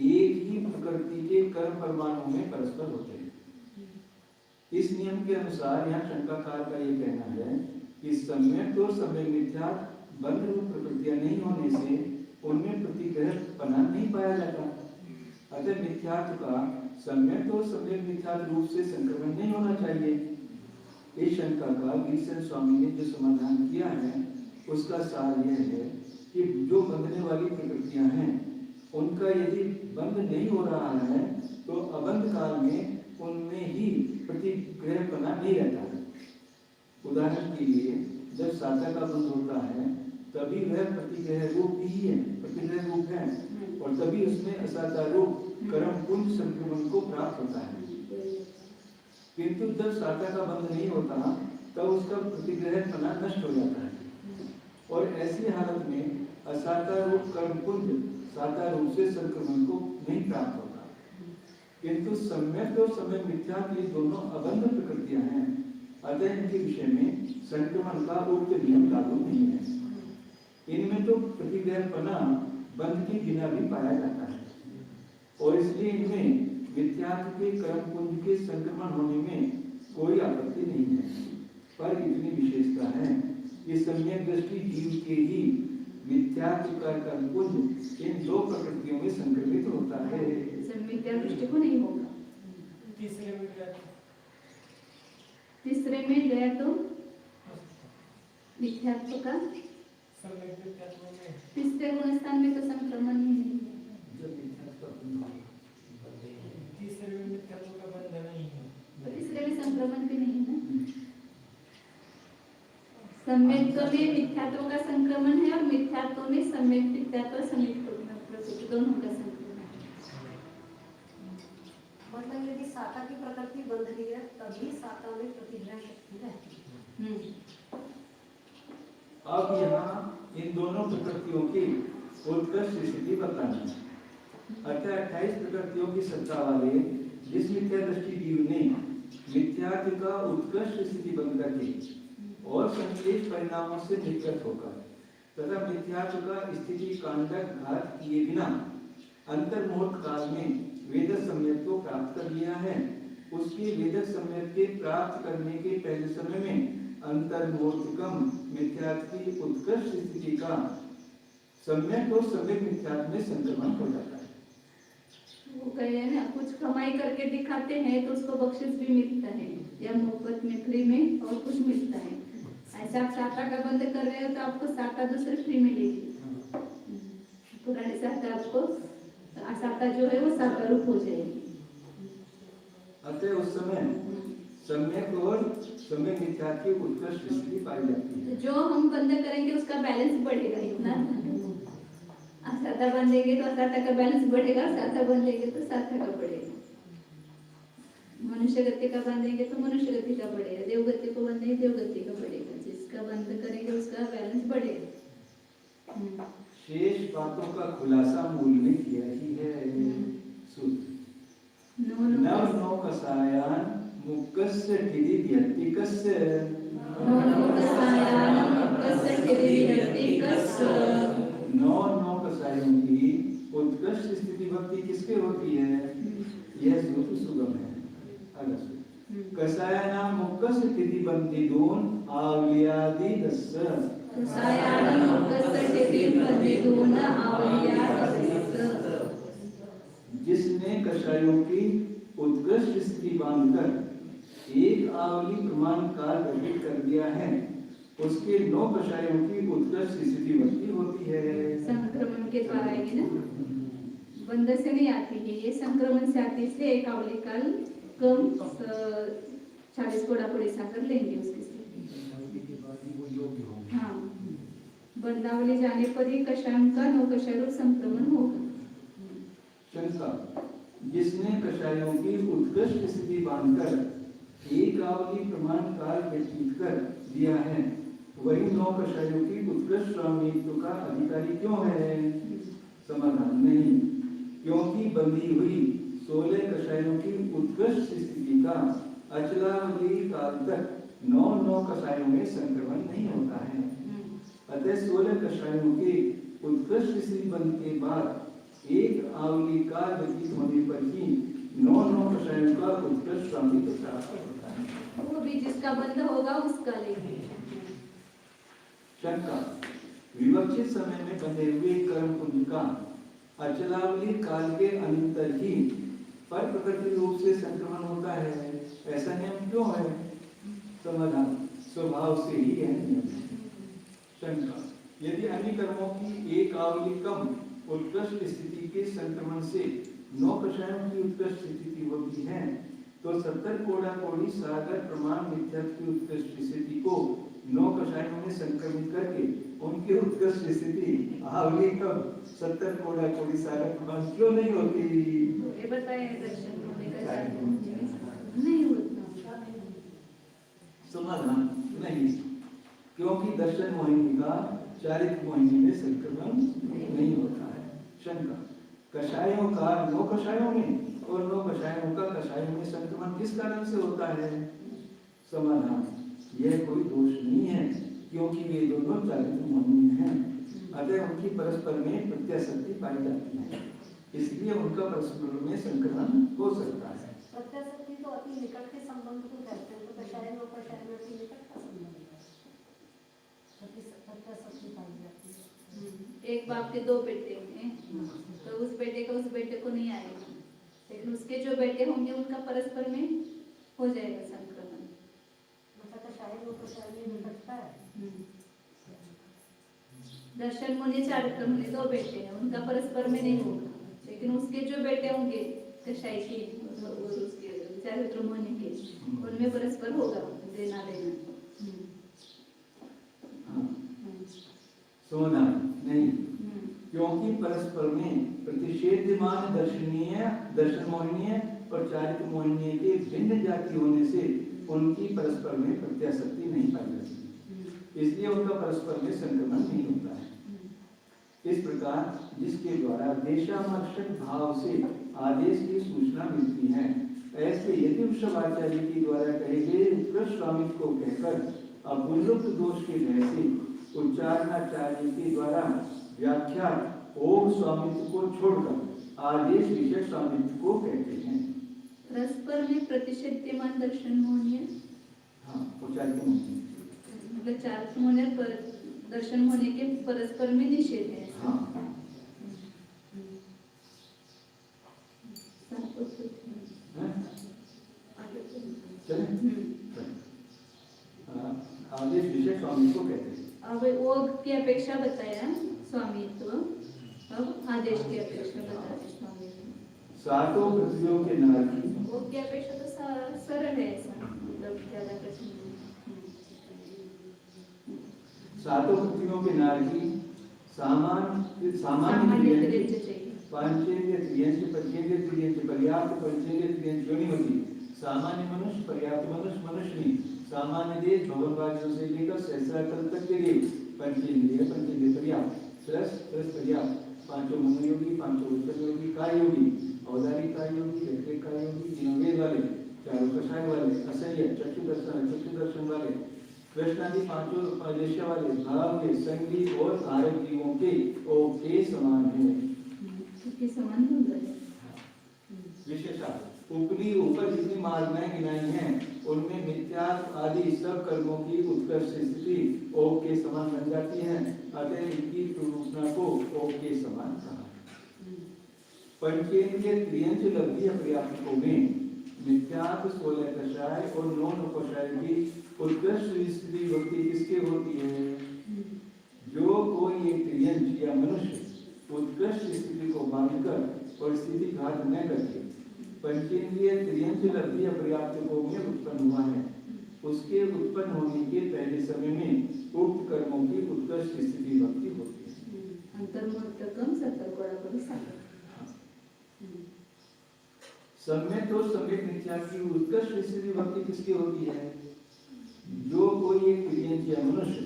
एक ही प्रकृति के कर्म परमाणु में परस्पर होते हैं। इस नियम के अनुसार यहाँ शंकाकार का ये कहना है कि सम्यक और सम्यक मिथ्यात्व बंध रूप प्रकृतियां नहीं होने से उनमें प्रतिग्रह पना नहीं पाया जाता। अतः मिथ्यात्व का सम्यक और सम्यक मिथ्यात्व रूप से संक्रमण नहीं होना चाहिए। इस शंका का वीरसेन स्वामी ने जो समाधान किया है उसका सार यह है कि जो बंधने वाली प्रकृतियां हैं उनका यदि बंध नहीं हो रहा है तो अबंध काल में उनमें ही प्रतिग्रह पना नहीं रहता है। उदाहरण के लिए जब साता का बंध होता है तभी वह प्रतिग्रह रूप ही है, प्रतिग्रह रूप है, और तभी उसमें असाता रूप कर्म पुंज संक्रमण को प्राप्त होता है। किंतु जब साता का बंध नहीं होता तब उसका प्रतिग्रह पना नष्ट हो जाता है, और ऐसी हालत में असाता रूप कर्म पुंज साता रूप से संक्रमण को नहीं प्राप्त होता। किंतु सम्यक और सम्यक मिथ्यात्व ये दोनों अबंध प्रकृतियां हैं, अतः इनके विषय में संक्रमण का उक्त नियम लागू नहीं है। इनमें तो प्रतिग्रह पना बंध के बिना भी पाया जाता है, और इसलिए इनमें मिथ्यात्व के कर्म पुंज के संक्रमण होने में कोई आपत्ति नहीं है। पर इतनी विशेषता है कि सम्यक दृष्टि जीव के ही मिथ्यात्व का कर्म पुंज इन दो प्रकृतियों में संक्रमित होता है। मिथ्या दृष्टि को नहीं होगा। तीसरे में गया तो मिथ्यात्व का तीसरे गुण स्थान में तो संक्रमण ही नहीं है। तीसरे में मिथ्यात्व का बंध नहीं है, तो तीसरे में संक्रमण भी नहीं है ना। सम्यक्त्व में मिथ्यात्व का संक्रमण है और मिथ्यात्व में सम्यक मिथ्यात्व सम्यक प्रकृति दोनों का संक्रमण है। मतलब यदि साता की प्रकृति बंध रही है तभी साता में प्रतिग्रह शक्ति रहती है। अब यहाँ इन दोनों प्रकृतियों की उत्कृष्ट स्थिति बताना है। अतः 28 प्रकृतियों की सत्ता वाले जिस मिथ्या दृष्टि जीव ने मिथ्यात्व का उत्कृष्ट स्थिति बंद करके और संश्लेष परिणामों से निर्गत होकर तथा मिथ्यात्व का स्थिति कांडक घात किए बिना अंतर्मुहूर्त काल में वेद सम्यक को प्राप्त कर लिया है, उसके वेद सम्यक के प्राप्त करने के पहले समय में अंतर्मुहूर्तकम मिथ्यात्व की उत्कृष्ट स्थिति का सम्यक और सम्यक मिथ्यात्व में संक्रमण हो जाता है। वो कह रहे हैं ना, कुछ कमाई करके दिखाते हैं तो उसको बख्शिश भी मिलता है या मुफ्त में फ्री में और कुछ मिलता है। ऐसा आप साता का बंद कर रहे हो तो आपको साता दूसरे फ्री मिलेगी, पुराने साता आपको साता जो है वो साता रूप हो जाएगी। अतः उस समय सम्यक और सम्यक मिथ्यात्व की उत्कृष्ट स्थिति पाई जाती है। तो जो हम बंद करेंगे उसका बैलेंस बढ़ेगा इतना। असाता बंदेंगे तो असाता का बैलेंस बढ़ेगा, साता बंदेंगे तो साता का बढ़ेगा। मनुष्य गति का बंदेंगे तो मनुष्य गति का बढ़ेगा, देव गति को बंदेंगे देव गति का बढ़ेगा। जिसका बंद करेंगे उसका बैलेंस बढ़ेगा। शेष बातों का खुलासा मूल में किया ही है। सूत्र नव नौ कसायान मुक्कस्य ठिदि व्यक्तिकस्य नौ कसायों की उत्कृष्ट स्थिति भक्ति किसके होती है? यह सूत्र सुगम है। कसायानाम मुक्कस्य ठिदि बंदिदून आवलियादि दस्य कसायानाम मुक्कस्य ठिदि बंदिदून आवलियादि दस्य। जिसने कषायों की उत्कृष्ट स्थिति बांधकर एक आवली प्रमाण काल गठित कर दिया है, उसके 9 कषायों की उत्कृष्ट स्थिति बनती होती है। संक्रमण के द्वारा आएगी ना, बंध से नहीं आती है, ये संक्रमण से आती है, इसलिए एक आवली काल कम 40 कोड़ा कोड़ी साकर लेंगे उसकी स्थिति। हाँ, बंधावली जाने पर ही कषायों का 9 कषाय संक्रमण होगा। शंका, जिसने कषायों की उत्कृष्ट स्थिति बांधकर एक आवली प्रमाण काल व्यतीत कर दिया है, वही 9 कषायों की उत्कृष्ट स्वामित्व का अधिकारी क्यों है? समाधान नहीं, क्योंकि बंधी हुई 16 कषायों की उत्कृष्ट स्थिति का अचलावधि काल तक 9 कषायों में संक्रमण नहीं होता है। अतः 16 कषायों के उत्कृष्ट स्थिति बनने के बाद एक आवली काल व्यतीत होने पर ही 9 कषायों का उत्कृष्ट स्वामित्व प्राप्त होता है। वो भी जिसका बंध होगा उसका लेंगे। शंका, विवक्षित समय में बंधे हुए कर्म पुंज का अचलावली काल के अंतर ही पर प्रकृति रूप से संक्रमण होता है, ऐसा नियम क्यों है? समाधान, स्वभाव से ही है नियम। शंका, यदि अन्य कर्मों की एक आवली कम उत्कृष्ट स्थिति के संक्रमण से 9 कषायों की उत्कृष्ट स्थिति होती है, तो 70 कोड़ा कोड़ी सागर प्रमाण मिथ्यात्व की उत्कृष्ट स्थिति को 9 कषायों में संक्रमित करके उनकी उत्कृष्ट स्थिति आवली कम 70 कोड़ा कोड़ी सागर प्रमाण क्यों नहीं होती? ये बताए दर्शन होने का नहीं होता। समाधान नहीं, क्योंकि दर्शन मोहिनी का चारित्र मोहिनी में संक्रमण नहीं होता है। शंका, कषायों का 9 कषायों में और 9 कषायों का कषायों में संक्रमण किस कारण से होता है? समाधान, यह कोई दोष नहीं है, क्योंकि वे दोनों चारित्र मोहिनी हैं, अतः उनकी परस्पर में प्रत्याशक्ति पाई जाती है, इसलिए उनका परस्पर में संक्रमण हो सकता है। प्रत्याशक्ति तो अति निकट के संबंध को कहते हैं, तो कषाय 9 कषाय में अति निकट का संबंध है, प्रत्याशक्ति पाई जाती है। एक बाप के 2 बेटे हैं, तो उस बेटे का उस बेटे को नहीं आएगा, लेकिन उसके जो बेटे होंगे उनका परस्पर में हो जाएगा संक्रमण। मतलब कषाय 9 कषाय में निकटता है। दर्शन मुनि चारित्र मुनि 2 बेटे हैं, उनका परस्पर में नहीं होगा, लेकिन उसके जो बेटे होंगे कषाय के और उसके चारित्र मुनि के, उनमें परस्पर होगा देना लेना। समाधान नहीं, क्योंकि परस्पर में प्रतिषेध्यमान दर्शन मोहिनीय और चारित्र मोहिनीय के भिन्न जाति होने से उनकी परस्पर में प्रत्याशक्ति नहीं पाई जाती, इसलिए उनका परस्पर में संक्रमण नहीं होता है। इस प्रकार जिसके द्वारा देशामर्षक भाव से आदेश की सूचना मिलती है, ऐसे यतिवृषभाचार्य के द्वारा कहे गए उत्कृष्ट स्वामित्व को कहकर अपुनरुक्त दोष के भय से उच्चारणाचार्य के द्वारा व्याख्या ओम स्वामित्व को छोड़कर आदेश विषय स्वामित्व को कहते हैं। परस्पर में प्रतिषेध्यमान दर्शन मोहनीय, हाँ, उच्चारित मोहिनी, मतलब चारित्र मोहनीय पर दर्शन होने के परस्पर में निषेध है। हाँ। चले? आदेश विषय स्वामित्व को कहते हैं। अब वो की अपेक्षा बताया स्वामित्व, अब आदेश की अपेक्षा बताते स्वामित्व। सातों पृथ्वियों के नारकी, वो की अपेक्षा तो सरल है, ऐसा मतलब ज्यादा कठिन नहीं। सातों पृथ्वियों के नारकी सामान्य सामान्य त्रियंच, त्रियंच चाहिए। पांचेन्द्रिय त्रियंच, पंचेन्द्रिय त्रियंच, पर्याप्त पंचेन्द्रिय त्रियंच योनि होती, सामान्य मनुष्य, पर्याप्त मनुष्य, मनुष्य नहीं, सामान्य देश भवनवासियों से लेकर सहस्रातल तक के लिए पंचेन्द्रिय, पंचेन्द्रिय पर्याप्त प्लस पर्याप्त, पांचों मनोयोगी, पांचों उत्तर योगी, काय योगी, औदारी काय योगी, व्यतिरिक काय योगी, तीनों वेद वाले, चारों कषाय वाले, असह्य चक्षु दर्शन वाले, कृष्णादि पांचों देश वाले, भाव के, संगी और आरक जीवों के समान है। के समान हो गए। विशेषता ऊपरी ऊपर जितनी मार्गाएं गिनाई हैं उनमें मिथ्या आदि सब कर्मों की उत्कृष्ट स्थिति ओम के समान बन जाती है, अतः इनकी प्ररूपना को ओम के समान कहा। पंचेन्द्रिय त्रियंच लब्धि पर्याप्तों में मिथ्यात्व सोलह कषाय और नौ कषाय की उत्कृष्ट स्थिति भक्ति किसके होती है? जो कोई एक त्रियंच या मनुष्य उत्कृष्ट स्थिति को बांधकर और स्थिति घात न करके पंचेंद्रिय त्रियंच लब्धि पर्याप्त को में उत्पन्न हुआ है, उसके उत्पन्न होने के पहले समय में उक्त कर्मों की उत्कृष्ट स्थिति भक्ति होती है। अंतर्मुक्तकम सतर्कोड़ा सागर सम्यक तो सम्यक मिथ्या की उत्कृष्ट स्थिति भक्ति किसकी होती है? जो कोई एक त्रियंच या मनुष्य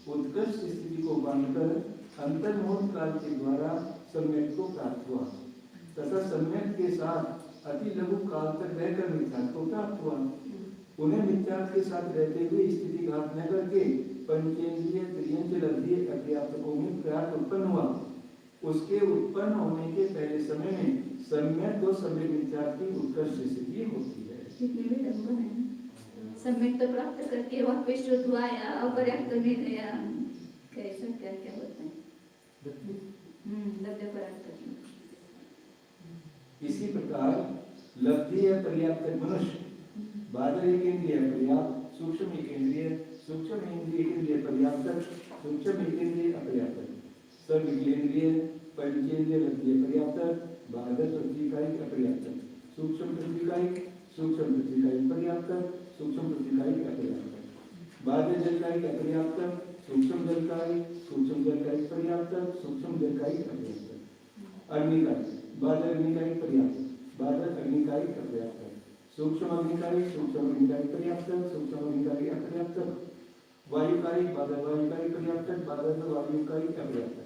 उत्कृष्ट स्थिति को बांधकर अंतर्मुक्त काल के द्वारा सम्यक को प्राप्त हुआ तथा सम्यक के साथ अति लघु काल तक रहकर मिथ्या को प्राप्त हुआ। उन्हें मिथ्या के साथ रहते हुए स्थिति घात न करके पंचेंद्रिय त्रियंच लब्धि अपर्याप्तकों में प्रयास उत्पन्न हुआ, उसके उत्पन्न होने के पहले समय में सम्यक तो सम्यक मिथ्या की उत्कृष्ट स्थिति होती है। कितने भी लंबा है सम्यक तो प्राप्त करके वापस जो हुआ या अपर्याप्त में या कैसा क्या क्या होता है लब्धि पर्याप्त। इसी प्रकार लब्धि या पर्याप्त मनुष्य बादल एक इंद्रिय पर्याप्त, सूक्ष्म एक इंद्रिय, सूक्ष्म इंद्रिय इंद्रिय पर्याप्त, सूक्ष्म एक इंद्रिय अपर्याप्त, सर्व इंद्रिय पंचेंद्रिय लब्धि पर्याप्त, बादल प्रतिकायिक अपर्याप्त, सूक्ष्म प्रतिकायिक, सूक्ष्म प्रतिकायिक पर्याप्त, सूक्ष्म प्रतिकायिक अपर्याप्त, बादल जलकायिक अपर्याप्त, सूक्ष्म जलकायिक, सूक्ष्म जलकायिक पर्याप्त, सूक्ष्म जलकायिक अपर्याप्त, अग्निकायिक बादल अग्निकायिक पर्याप्त, बादल अग्निकायिक अपर्याप्त, सूक्ष्म अग्निकायिक, सूक्ष्म अग्निकायिक पर्याप्त, सूक्ष्म अग्निकायिक अपर्याप्त, वायुकायिक बादल वायुकायिक पर्याप्त, बादल वायुकायिक अपर्याप्त,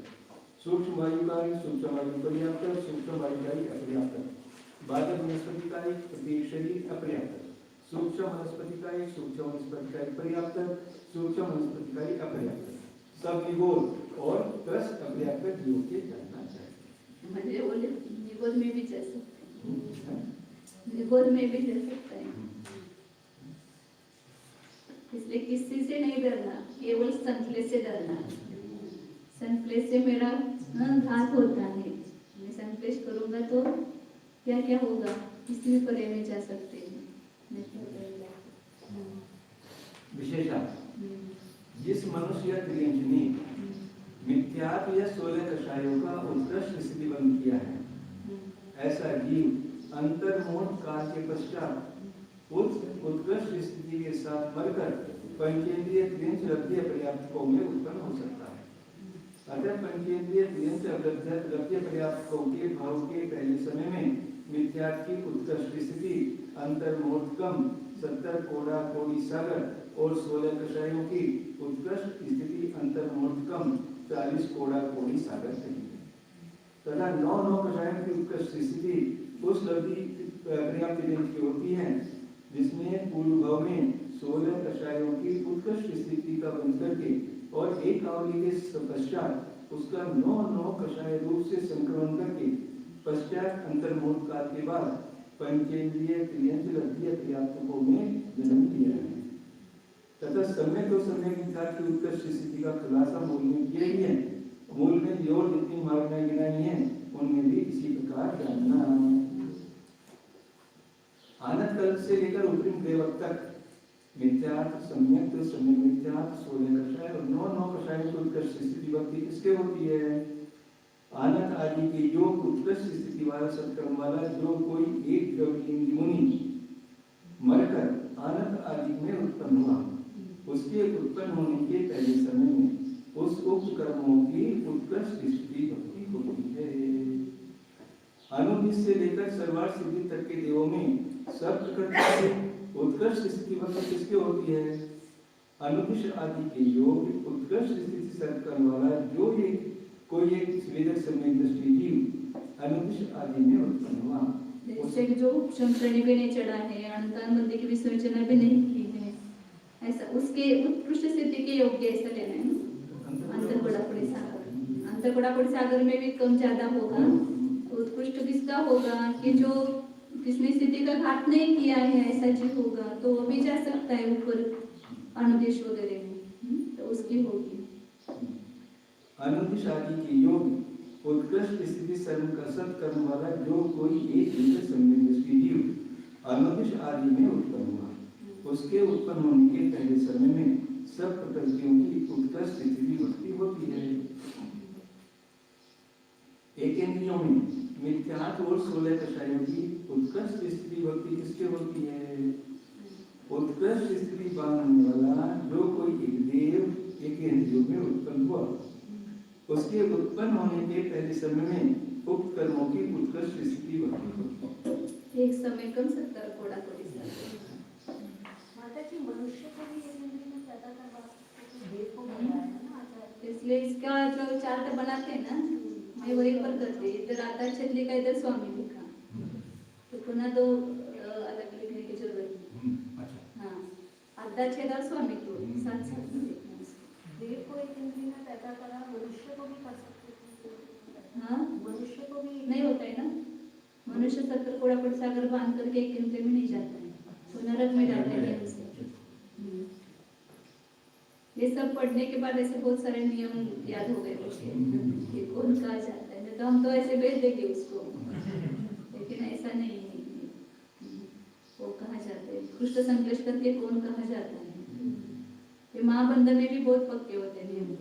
सूक्ष्म वायुकायिक, सूक्ष्म वायु पर्याप्त, सूक्ष्म वायुकायिक अपर्याप्त, बादल वनस्पतिकायिक प्रत्येक शरीर अपर्याप्त, सूक्ष्म वनस्पतिकायिक, सूक्ष्म वनस्पतिकायिक पर्याप्त, सूक्ष्म वनस्पतिकायिक अपर्याप्त, सब निगोद और 10 अपर्याप्त जीवों के जानना चाहिए। म्हणजे बोले निगोद में भी जा सकते हैं, निगोद में भी जा सकते हैं, इसलिए किसी से नहीं डरना, केवल संकल्प से डरना। संकल्प से मेरा घात होता है, मैं संकल्प करूंगा तो क्या क्या होगा, इसलिए परे में जा सकते हैं। विशेषण जिस मनुष्य या त्रियंच ने मिथ्यात्व या 16 कषायों का उत्कृष्ट स्थिति बंद किया है, ऐसा जीव अंतर्मोह काल के पश्चात उस उत्कृष्ट स्थिति के साथ मरकर पंचेंद्रिय त्रियंच लब्धि पर्याप्तकों में उत्पन्न हो सकता है। अतः पंचेंद्रिय त्रियंच लब्धि पर्याप्तकों के भाव के पहले समय में मिथ्यात्व की उत्कृष्ट स्थिति अंतर्मोहकम 70 कोड़ा कोड़ी सागर और 16 कषायों की उत्कृष्ट स्थिति अंतर्मोहकम 40 कोड़ा कोड़ी सागर कहेंगे तथा 9 कषायों की उत्कृष्ट स्थिति उस लब्धि पर्याप्त की होती है जिसमें पूर्व भाव में 16 कषायों की उत्कृष्ट स्थिति का बंध करके और एक आवली के पश्चात उसका 9 कषाय रूप से संक्रमण करके पश्चात अंतर्मोह काल के बाद पंचेंद्रिय त्रियंच लब्धि पर्याप्तकों में जन्म लिया है तथा सम्यक और सम्यक मिथ्या की उत्कृष्ट स्थिति का खुलासा मूल में किया ही है। मूल में जो जितनी मार्गाएं गिनाई हैं उनमें भी इसी प्रकार जानना। आनंद कल्प से लेकर उपरिम देवक तक मिथ्यात्व, सम्यक, सम्यक मिथ्यात्व, 16 कषाय और 9 कषायों की उत्कृष्ट स्थिति भक्ति किसके होती है? आनंद आदि के योग उत्कृष्ट स्थिति वाला सत्कर्म वाला जो कोई एक द्रव्यलिंगी मुनि मरकर आनंद आदि में उत्पन्न हुआ, उसके उत्पन्न होने के पहले समय में उस उक्त कर्मों की उत्कृष्ट स्थिति भक्ति होती है। अनुदिश से लेकर सर्वार्थ सिद्धि तक के देवों में सब प्रकृति से उत्कृष्ट स्थिति भक्ति किसके होती है? अनुदिश आदि के योग उत्कृष्ट स्थिति सत्कर्म वाला जो एक कोई एक स्वेदक सम्यक दृष्टि जीव अनुदिश आदि में उत्पन्न हुआ, जैसे जो श्रेणी पे नहीं चढ़ा है, अनंतान मंदिर की विश्वचना भी नहीं की है, ऐसा उसके उत्कृष्ट स्थिति के योग्य ऐसा लेना है ना। अंतर्गुणापुरी सागर, अंतर्गुणापुरी सागर में भी कम ज्यादा होगा, उत्कृष्ट किसका होगा कि जो किसने स्थिति का घात नहीं किया है ऐसा जीव होगा, तो वो भी जा सकता है ऊपर अनुदेश वगैरह में, तो उसकी होगी। अनुदिश आदि के योग उत्कृष्ट स्थिति सत्कर्म वाला जो कोई एक सम्यक दृष्टि जीव अनुदिश आदि में उत्पन्न हुआ। उसके उत्पन्न होने के पहले समय में सब प्रकृतियों की उत्कृष्ट स्थिति भक्ति होती है। एक इंद्रियों में मिथ्यात्व और 16 कषायों की उत्कृष्ट स्थिति भक्ति किसके होती है? उत्कृष्ट स्थिति पाने वाला जो कोई एक देव एक इंद्रियों में उत्पन्न हुआ, उसके उत्पन्न होने के पहले समय में उक्त कर्मों की उत्कृष्ट स्थिति भक्ति होती है। एक समय कम 70 कोड़ा कोड़ी माता जी मनुष्य को भी एक इंद्रिय में पैदा करवा सकते हैं, देव को बनाया है ना आचार्य। इसलिए इसका जो चार्ट बनाते हैं ना, मैं वही पर करते, इधर आधा छेद लिखा, इधर स्वामी लिखा, तो पुनः दो अलग लिखने की जरूरत नहीं। अच्छा। हाँ, आधा छेद और स्वामी को साथ साथ में लिखना है। देव को एक इंद्रिय में पैदा करा, मनुष्य को भी कर सकते हैं। हाँ, मनुष्य को भी नहीं होता है ना, मनुष्य 70 कोड़ा कोड़ी सागर बांध करके एक इंद्रिय में नहीं जाता है, तो नरक में जाता है उसे। ये सब पढ़ने के बाद ऐसे बहुत सारे नियम याद हो गए मुझे कि कौन कहा जाता है, नहीं तो हम तो ऐसे भेज देंगे उसको, लेकिन ऐसा नहीं है। वो कहा जाता है कृष्ण संकलेश करके कौन कहा जाता है। ये महाबंध में भी बहुत पक्के होते हैं नियम।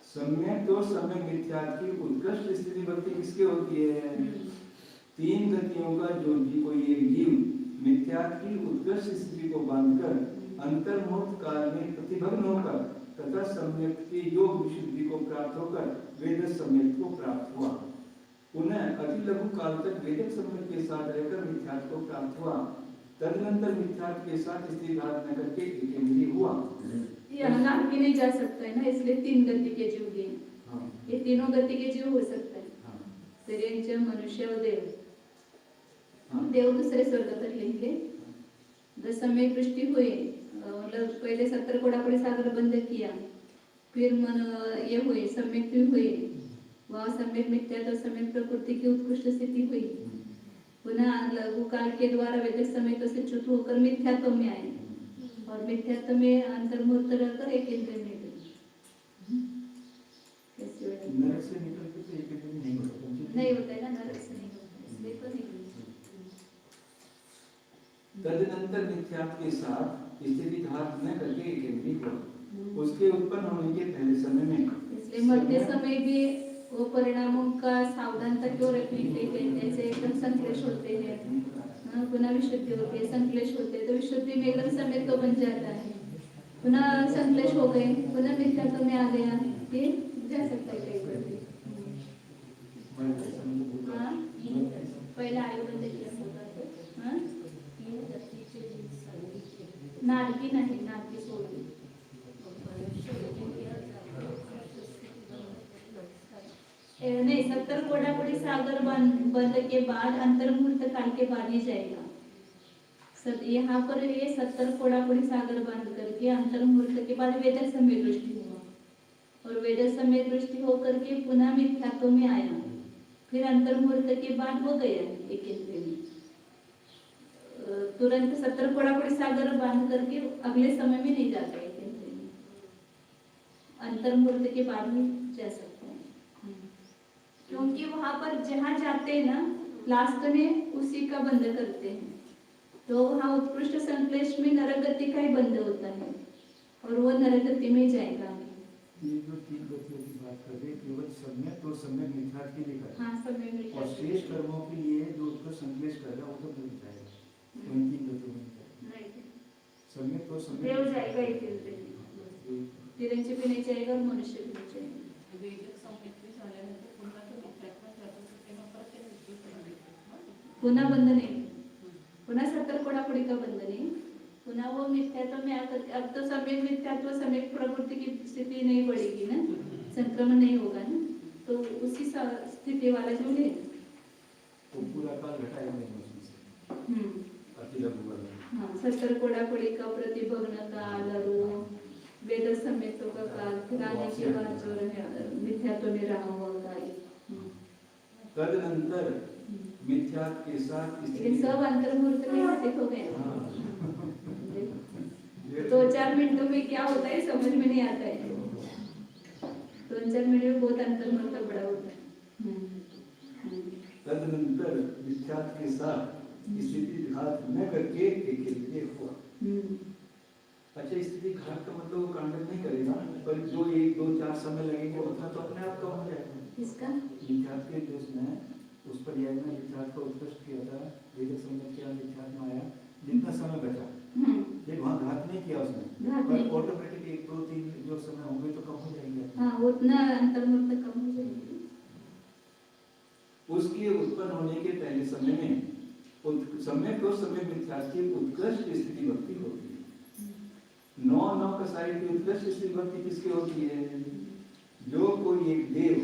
सम्यक तो सम्यक मिथ्यात्व की उत्कृष्ट स्थिति भक्ति किसके होती है? 3 गतियों का जो कोई एक जीव मिथ्यात्व की उत्कृष्ट स्थिति को बांधकर अंतर्मुक्त काल में प्रतिभग्न होकर तथा सम्यक की योग विशुद्धि को प्राप्त होकर वेद सम्यक को प्राप्त हुआ, पुनः अति लघु काल तक वेदिक सम्यक के साथ रहकर मिथ्यात्व को प्राप्त हुआ, तदनंतर मिथ्यात्व के साथ स्थिति धारण करके एक इंद्रिय हुआ। ये अनाथ भी नहीं जा सकता है ना, इसलिए 3 गति के जीव दिए। ये तीनों गति के जीव हो सकता है, स्त्रियंच मनुष्य और देव। देव दूसरे स्वर्ग पर लेंगे। दशम वृष्टि हुई, मतलब पहले 70 कोड़ा कोड़ी सागर बंद किया, फिर मन ये हुई सम्यक हुई, वह सम्यक मिथ्या तो सम्यक प्रकृति की उत्कृष्ट स्थिति हुई, पुनः लघु काल के द्वारा वैदिक समय तो से च्युत होकर मिथ्यात्व में आए और मिथ्यात्व में अंतर्मुक्त रहकर एक इंद्रिय में गए। कैसे नरक से निकल के तो एक इंद्रिय नहीं होता, नहीं होता है ना, नरक से नहीं होता, इसलिए तो नहीं। तदनंतर मिथ्यात्व के साथ स्थिति धारण न करके एक इंद्रिय हुआ, उसके उत्पन्न होने के पहले समय में। इसलिए मरते समय भी वो परिणामों का सावधानता क्यों रखनी चाहिए? जैसे एकदम संक्लेश होते हैं, पुनः विशुद्धि होती है, संक्लेश होते हैं, तो विशुद्धि में एकदम समय तो बन जाता है, पुनः संक्लेश हो गए, पुनः मिथ्यात्व में आ गया, ये जा सकता है कहीं पर भी। हाँ, पहले आयु बंद किया होगा तो हाँ, नाटकी नहीं, नाटकी सोडी नहीं, 70 कोड़ा कोड़ी सागर बंद के बाद अंतर्मुहूर्त काल के बाद ही जाएगा। यहाँ पर ये 70 कोड़ा कोड़ी सागर बंद करके अंतर्मुहूर्त के बाद वेद समय दृष्टि हुआ और वेद समय दृष्टि होकर के पुनः मिथ्यात्व में आया, फिर अंतर्मुहूर्त के बाद हो गया एक इंद्रिय में। तुरंत 70 कोड़ा कोड़ी सागर बांध करके अगले समय में नहीं जाता है, अंतर्मुहूर्त के बाद ही जा सकते हैं, क्योंकि वहां पर जहाँ जाते हैं ना लास्ट में उसी का बंद करते हैं, तो वहाँ उत्कृष्ट संक्लेश में नरगति का ही बंद होता है और वो नरगति में जाएगा। ये जो 3 गतियों की बात कर रहे हैं केवल सम्यक और सम्यक मिथ्यात्व के लिए कर रहे हैं। हाँ, समय में और शेष कर्मों के लिए जो उसको संक्लेश कर रहा है वो तो नहीं जाएगा, तो इन 3 गतियों में जाएगा। सम्यक और सम्यक देव जाएगा ही, तिरंजी भी नहीं जाएगा और मनुष्य भी नहीं जाएगा। पुनः बंध नहीं, पुनः 70 कोड़ा कोड़ी का बंध नहीं, पुनः वो मिथ्यात्व में आकर अब तो सम्यक मिथ्यात्व सम्यक प्रकृति की स्थिति नहीं बढ़ेगी ना, संक्रमण नहीं होगा ना, तो उसी स्थिति वाला जो है तो पूरा काल घटाएगा नहीं उसमें से। अति लघु वाला। हाँ, 70 कोड़ा कोड़ी का प्रतिभग्न काल और वेद सम्यक्तों का काल, फिर आने के बाद जो मिथ्यात्व में रहा हुआ काल। तदनंतर मिथ्यात्व के साथ ये सब अंतर्मुहूर्त में घटित हो गए। 2-4 मिनटों में क्या होता है समझ में नहीं आता है, 2-4 मिनट में बहुत अंतर्मुहूर्त बड़ा होता है। तदनंतर मिथ्यात्व के साथ स्थिति घात न करके एक इंद्रिय हुआ। अच्छा, स्थिति घात का मतलब वो कांडव नहीं करेगा, पर जो 1 2 4 समय लगेंगे उतना तो अपने आप कम हो जाएगा। इसका मिथ्यात्व के देश में उस पर्याय में मिथ्यात्व को उत्कृष्ट किया था, वेद समय किया, मिथ्यात्व आया, जितना समय बचा ये वहाँ घात नहीं किया उसने, घात पर नहीं। ऑटोमेटिकली 1 2 3 जो समय होंगे तो कम हो जाएंगे। हाँ, उतना अंतर्मुक्त कम हो जाएगी। उसके उत्पन्न होने के पहले समय में समय तो समय मिथ्यात्व की उत्कृष्ट स्थिति भक्ति होती है। 9 कसाई की उत्कृष्ट स्थिति भक्ति किसकी होती है? जो कोई एक देव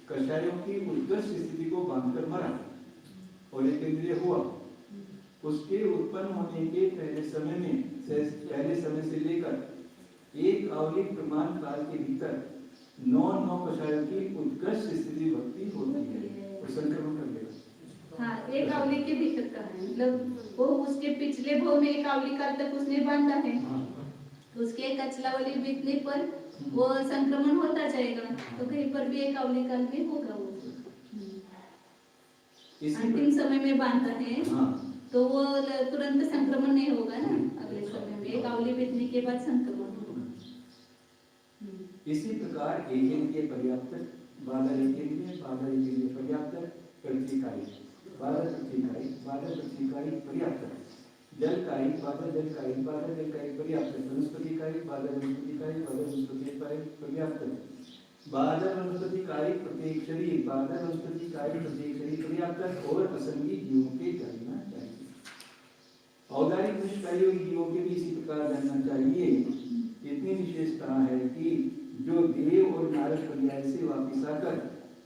कषायों की उत्कृष्ट स्थिति को बांधकर मरा और एक इंद्रिय हुआ, उसके उत्पन्न होने के पहले समय से लेकर एक आवलिक प्रमाण काल के भीतर 9 कषायों की उत्कृष्ट स्थिति भक्ति होती है। वो संक्रमण कर देगा। हाँ, एक आवली के भीतर का है, मतलब वो उसके पिछले भाव में एक आवली काल तक उसने बांधा है, उसके कचला वाली बीतने पर वो संक्रमण होता जाएगा, तो कहीं पर भी एक आवली काल में होगा वो। अंतिम समय में बांधा है तो वो तुरंत संक्रमण नहीं होगा ना, अगले समय में एक आवली बीतने के बाद संक्रमण होगा। इसी प्रकार एक के पर्याप्त, बादल एक के लिए पर्याप्त, प्रतिकाई बादल प्रतिकाई, बादल प्रतिकाई पर्याप्त, जल काई बादल जल काई, बादल जल काई पर्याप्त, वनस्पति काई बादल वनस्पति काई, बादल वनस्पति काई पर्याप्त, बादल वनस्पति काई प्रत्येक शरीर, बादल वनस्पति काई प्रत्येक शरीर पर्याप्त और असंगी जीवों के जानना चाहिए। औदारिक निष्कायोगी जीवों के भी इसी प्रकार जानना चाहिए। इतनी विशेषता है कि जो देव और नारद पर्याय से वापिस आकर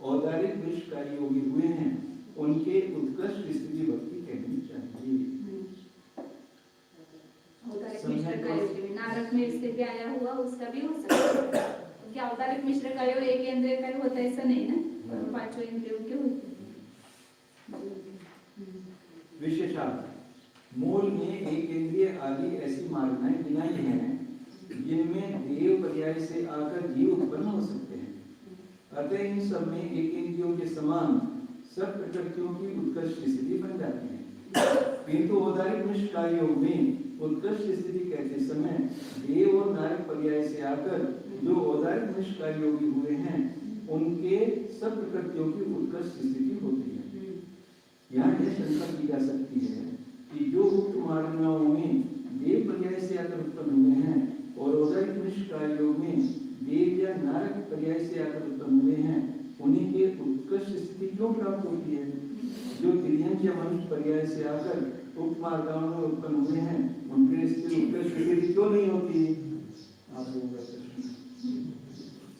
औदारिक निष्कायोगी हुए हैं, उनके उत्कृष्ट स्थिति भक्ति कहनी चाहिए। औदारिक मिश्र का योग में नारद में स्थिति आया हुआ उसका भी हो सकता है, क्योंकि औदारिक मिश्र का योग एक इंद्रिय का होता है ऐसा नहीं ना, पर 5 इंद्रियों के होते हैं। विशेषार्थ मूल में एक इंद्रिय आदि ऐसी मान्यताएं गिनाई हैं जिनमें देव पर्याय से आकर जीव उत्पन्न हो सकते हैं। अतः इन सब में एक इंद्रियों के समान सब प्रकृतियों की उत्कृष्ट स्थिति बन जाती है। किंतु औदारिक निष्काय योग में उत्कृष्ट स्थिति कहते समय देव और नारद पर्याय से आकर जो औदारिक निष्काय योगी हुए हैं, उनके सब प्रकृतियों की उत्कृष्ट स्थिति होती है। यहाँ यह शंका की जा सकती है कि जो उक्त मार्गनाओं में देव पर्याय से आकर उत्पन्न हुए हैं और औदारिक निष्काय योग में देव या नारद पर्याय से आकर उत्पन्न हुए हैं, उन्हीं के उत्कृष्ट स्थिति क्यों प्राप्त होती है? जो तिर्यंक या मनुष्य पर्याय से आकर उक्त मार्गनाओं में उत्पन्न हुए हैं, उनके उत्कृष्ट स्थिति क्यों नहीं होती? आप लोगों का प्रश्न।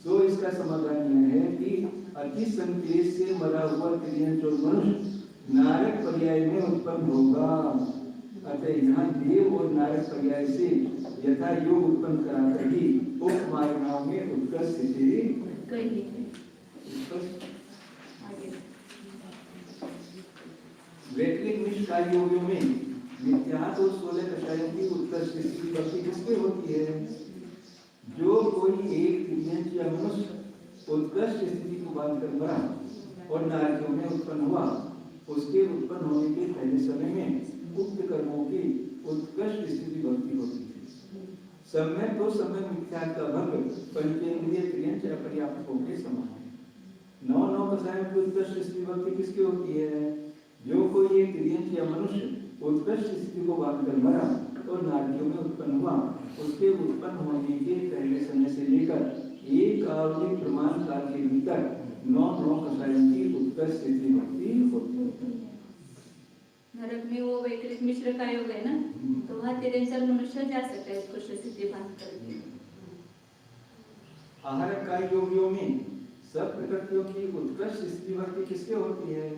तो इसका समाधान यह है कि अति संकेत से मरा हुआ तिर्यंक और मनुष्य नारद पर्याय में उत्पन्न होगा। अतः यहाँ देव और नारद पर्याय से यथा योग उत्पन्न कराकर ही उक्त मार्गनाओं में उत्कृष्ट स्थिति वैकृत निष्काय योगियों में मिथ्यात्व और 16 कषायों की उत्कृष्ट स्थिति भक्ति किसके होती है? जो कोई एक तिर्यंक या मनुष्य उत्कृष्ट स्थिति को बांधकर मरा और नारदियों में उत्पन्न हुआ, उसके उत्पन्न होने के पहले समय में उक्त कर्मों की उत्कृष्ट स्थिति भक्ति होती है। समय तो समय मिथ्यात्व का भंग पंचेंद्रिय तिर्यंक अपर्याप्त के समान है। 9 कषायों की उत्कृष्ट स्थिति भक्ति किसकी होती है? जो कोई एक तिर्यंक या मनुष्य उत्कृष्ट स्थिति को बांधकर मरा और नारदियों में उत्पन्न हुआ, उसके उत्पन्न होने के पहले समय से लेकर एक आवलिक प्रमाण काल के भीतर 9 कषायों की उत्कृष्ट स्थिति भक्ति होती है। नरक में वो वैकृत मिश्र का योग है ना, तो वहाँ तिर्यंक मनुष्य जा सकता है उत्कृष्ट स्थिति बांध करके। आहारक का योगियों में सब प्रकृतियों की उत्कृष्ट स्थिति भक्ति किसके होती है?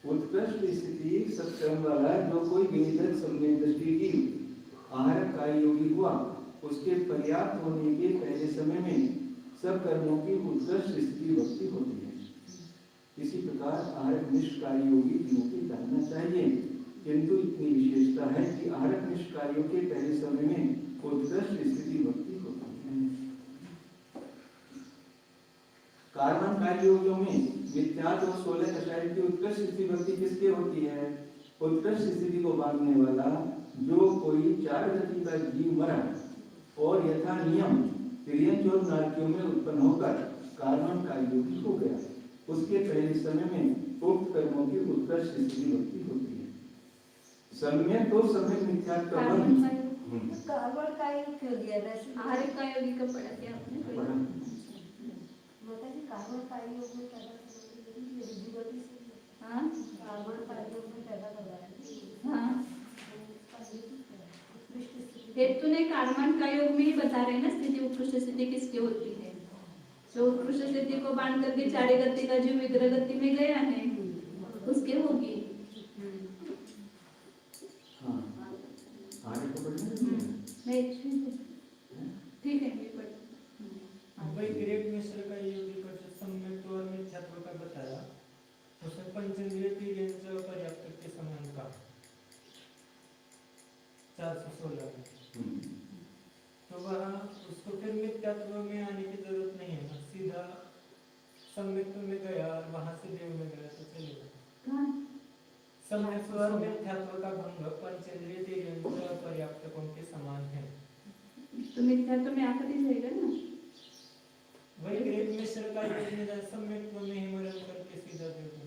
उत्कृष्ट स्थिति सत्कर्म वाला जो कोई विनिधक सम्यक दृष्टि की आहारक का योगी हुआ, उसके पर्याप्त होने के पहले समय में सब कर्मों की उत्कृष्ट स्थिति भक्ति होती है। इसी प्रकार आहारक निष्काय योगी जीवों की जानना चाहिए, किंतु इतनी विशेषता है कि आहारक निष्कायों के पहले समय में उत्कृष्ट स्थिति भक्ति होती है। कार्बन कार्य योगियों में मिथ्यात्व और 16 कषाय की उत्कृष्ट स्थिति भक्ति किसके होती है? उत्कृष्ट स्थिति को बांधने वाला जो कोई चार गति का जीव मरा और यथा नियम तिर्यंच और नारकियों में उत्पन्न होकर कार्बन का योगी हो गया, उसके पहले समय में उक्त कर्मों की उत्कृष्ट स्थिति भक्ति होती है। सम्यक तो सम्यक मिथ्यात्व का कार्बन बंध। का कार्बन का योग क्यों दिया वैसे? आहार का योगी का पढ़ा क्या आपने? माता जी कार्बन का योग में पैदा करवाया है गति से। हाँ कार्बन का योग में पैदा करवाया है। हाँ, उत्कृष्ट स्थिति। हेतु ने कार्बन का योग में ही बता रहे हैं ना स्थिति उत्कृष्ट स्थिति किसकी होती है। जो उत्कृष्ट स्थिति को बांध करके चारे गति का जो विग्रह गति में गया है उसके होगी। हाँ, आगे तो बढ़ना है। नहीं ठीक है ये पढ़। भाई ग्रेट मिश्र का योगी का जो सम्यक और मिथ्यात्व का बताया उसमें पंचेंद्रिय तिर्यंच पर्याप्त के समान का 416 में, तो वह उसको फिर मिथ्यात्व में आने की जरूरत नहीं है, सीधा सम्यक में गया और वहां से देव में गया तो चलेगा। सम्यक और मिथ्यात्व का भंग पंचेंद्रिय तिर्यंच पर्याप्त के समान है। तो मिथ्यात्व में आकर ही रहेगा ना। वही ग्रेट मिश्र का योग में जाए सम्यक में ही मरण करके सीधा देव में।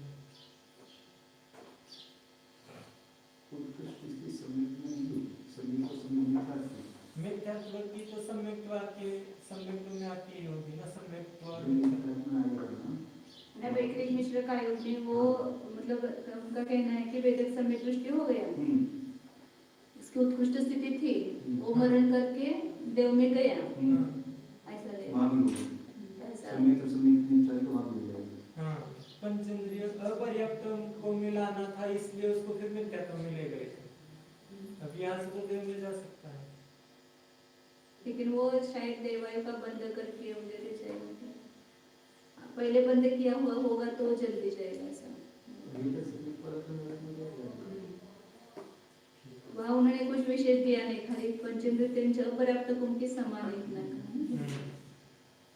उत्कृष्ट स्थिति सम्यक में नहीं, सम्यक को सम्यक में करते। मिथ्यात्व की तो सम्यक आके सम्यक में आती ही होगी ना, सम्यक वैकृत मिश्र का योग में वो मतलब उनका कहना है कि वेदिक सम्यक दृष्टि हो गया, इसकी उत्कृष्ट स्थिति थी, वो मरण करके देव में गया, ऐसा रहेगा। सम्यक तो सम्यक नहीं चाहिए तो वहाँ भी जाएगा। हाँ, पंचेंद्रिय अपर्याप्त को मिलाना था इसलिए उसको फिर मिथ्यात्व में ले गए थे। अब यहाँ से तो देव में जा सकता है, लेकिन वो शायद देवायु का बंद करके वगैरह जाएगा। पहले बंद किया हुआ होगा तो जल्दी जाएगा ऐसा। वहाँ उन्होंने कुछ विशेष दिया नहीं, खाली पंचेंद्रिय तिर्यंच अपर्याप्त गुण के समान इतना कहा,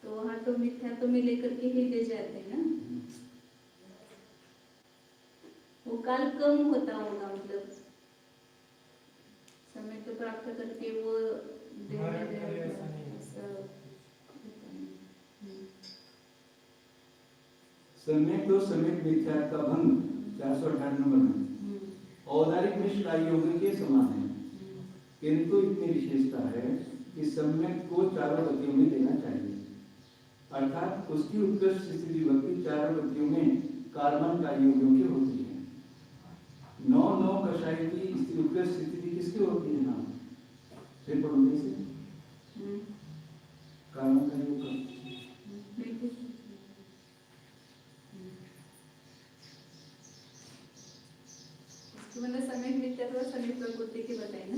तो वहाँ तो मिथ्यात्व में लेकर के ही ले जाते हैं ना। वो काल कम होता होगा, मतलब समय तो प्राप्त करके वो सम्यक तो सम्यक मिथ्यात्व का भंग 458 नंबर में औदारिक मिश्र का योग के समान है, किंतु इतनी विशेषता है कि सम्यक को चारों गतियों में देना चाहिए, अर्थात उसकी उत्कृष्ट स्थिति भक्ति चारों गतियों में कार्बन का योगियों की होती है। 9 कषाय की उत्कृष्ट स्थिति किसकी होती है ना, फिर पढ़ोगे से कार्बन का योग मतलब समय मिथ्यात्व समय प्रकृति की बताए ना।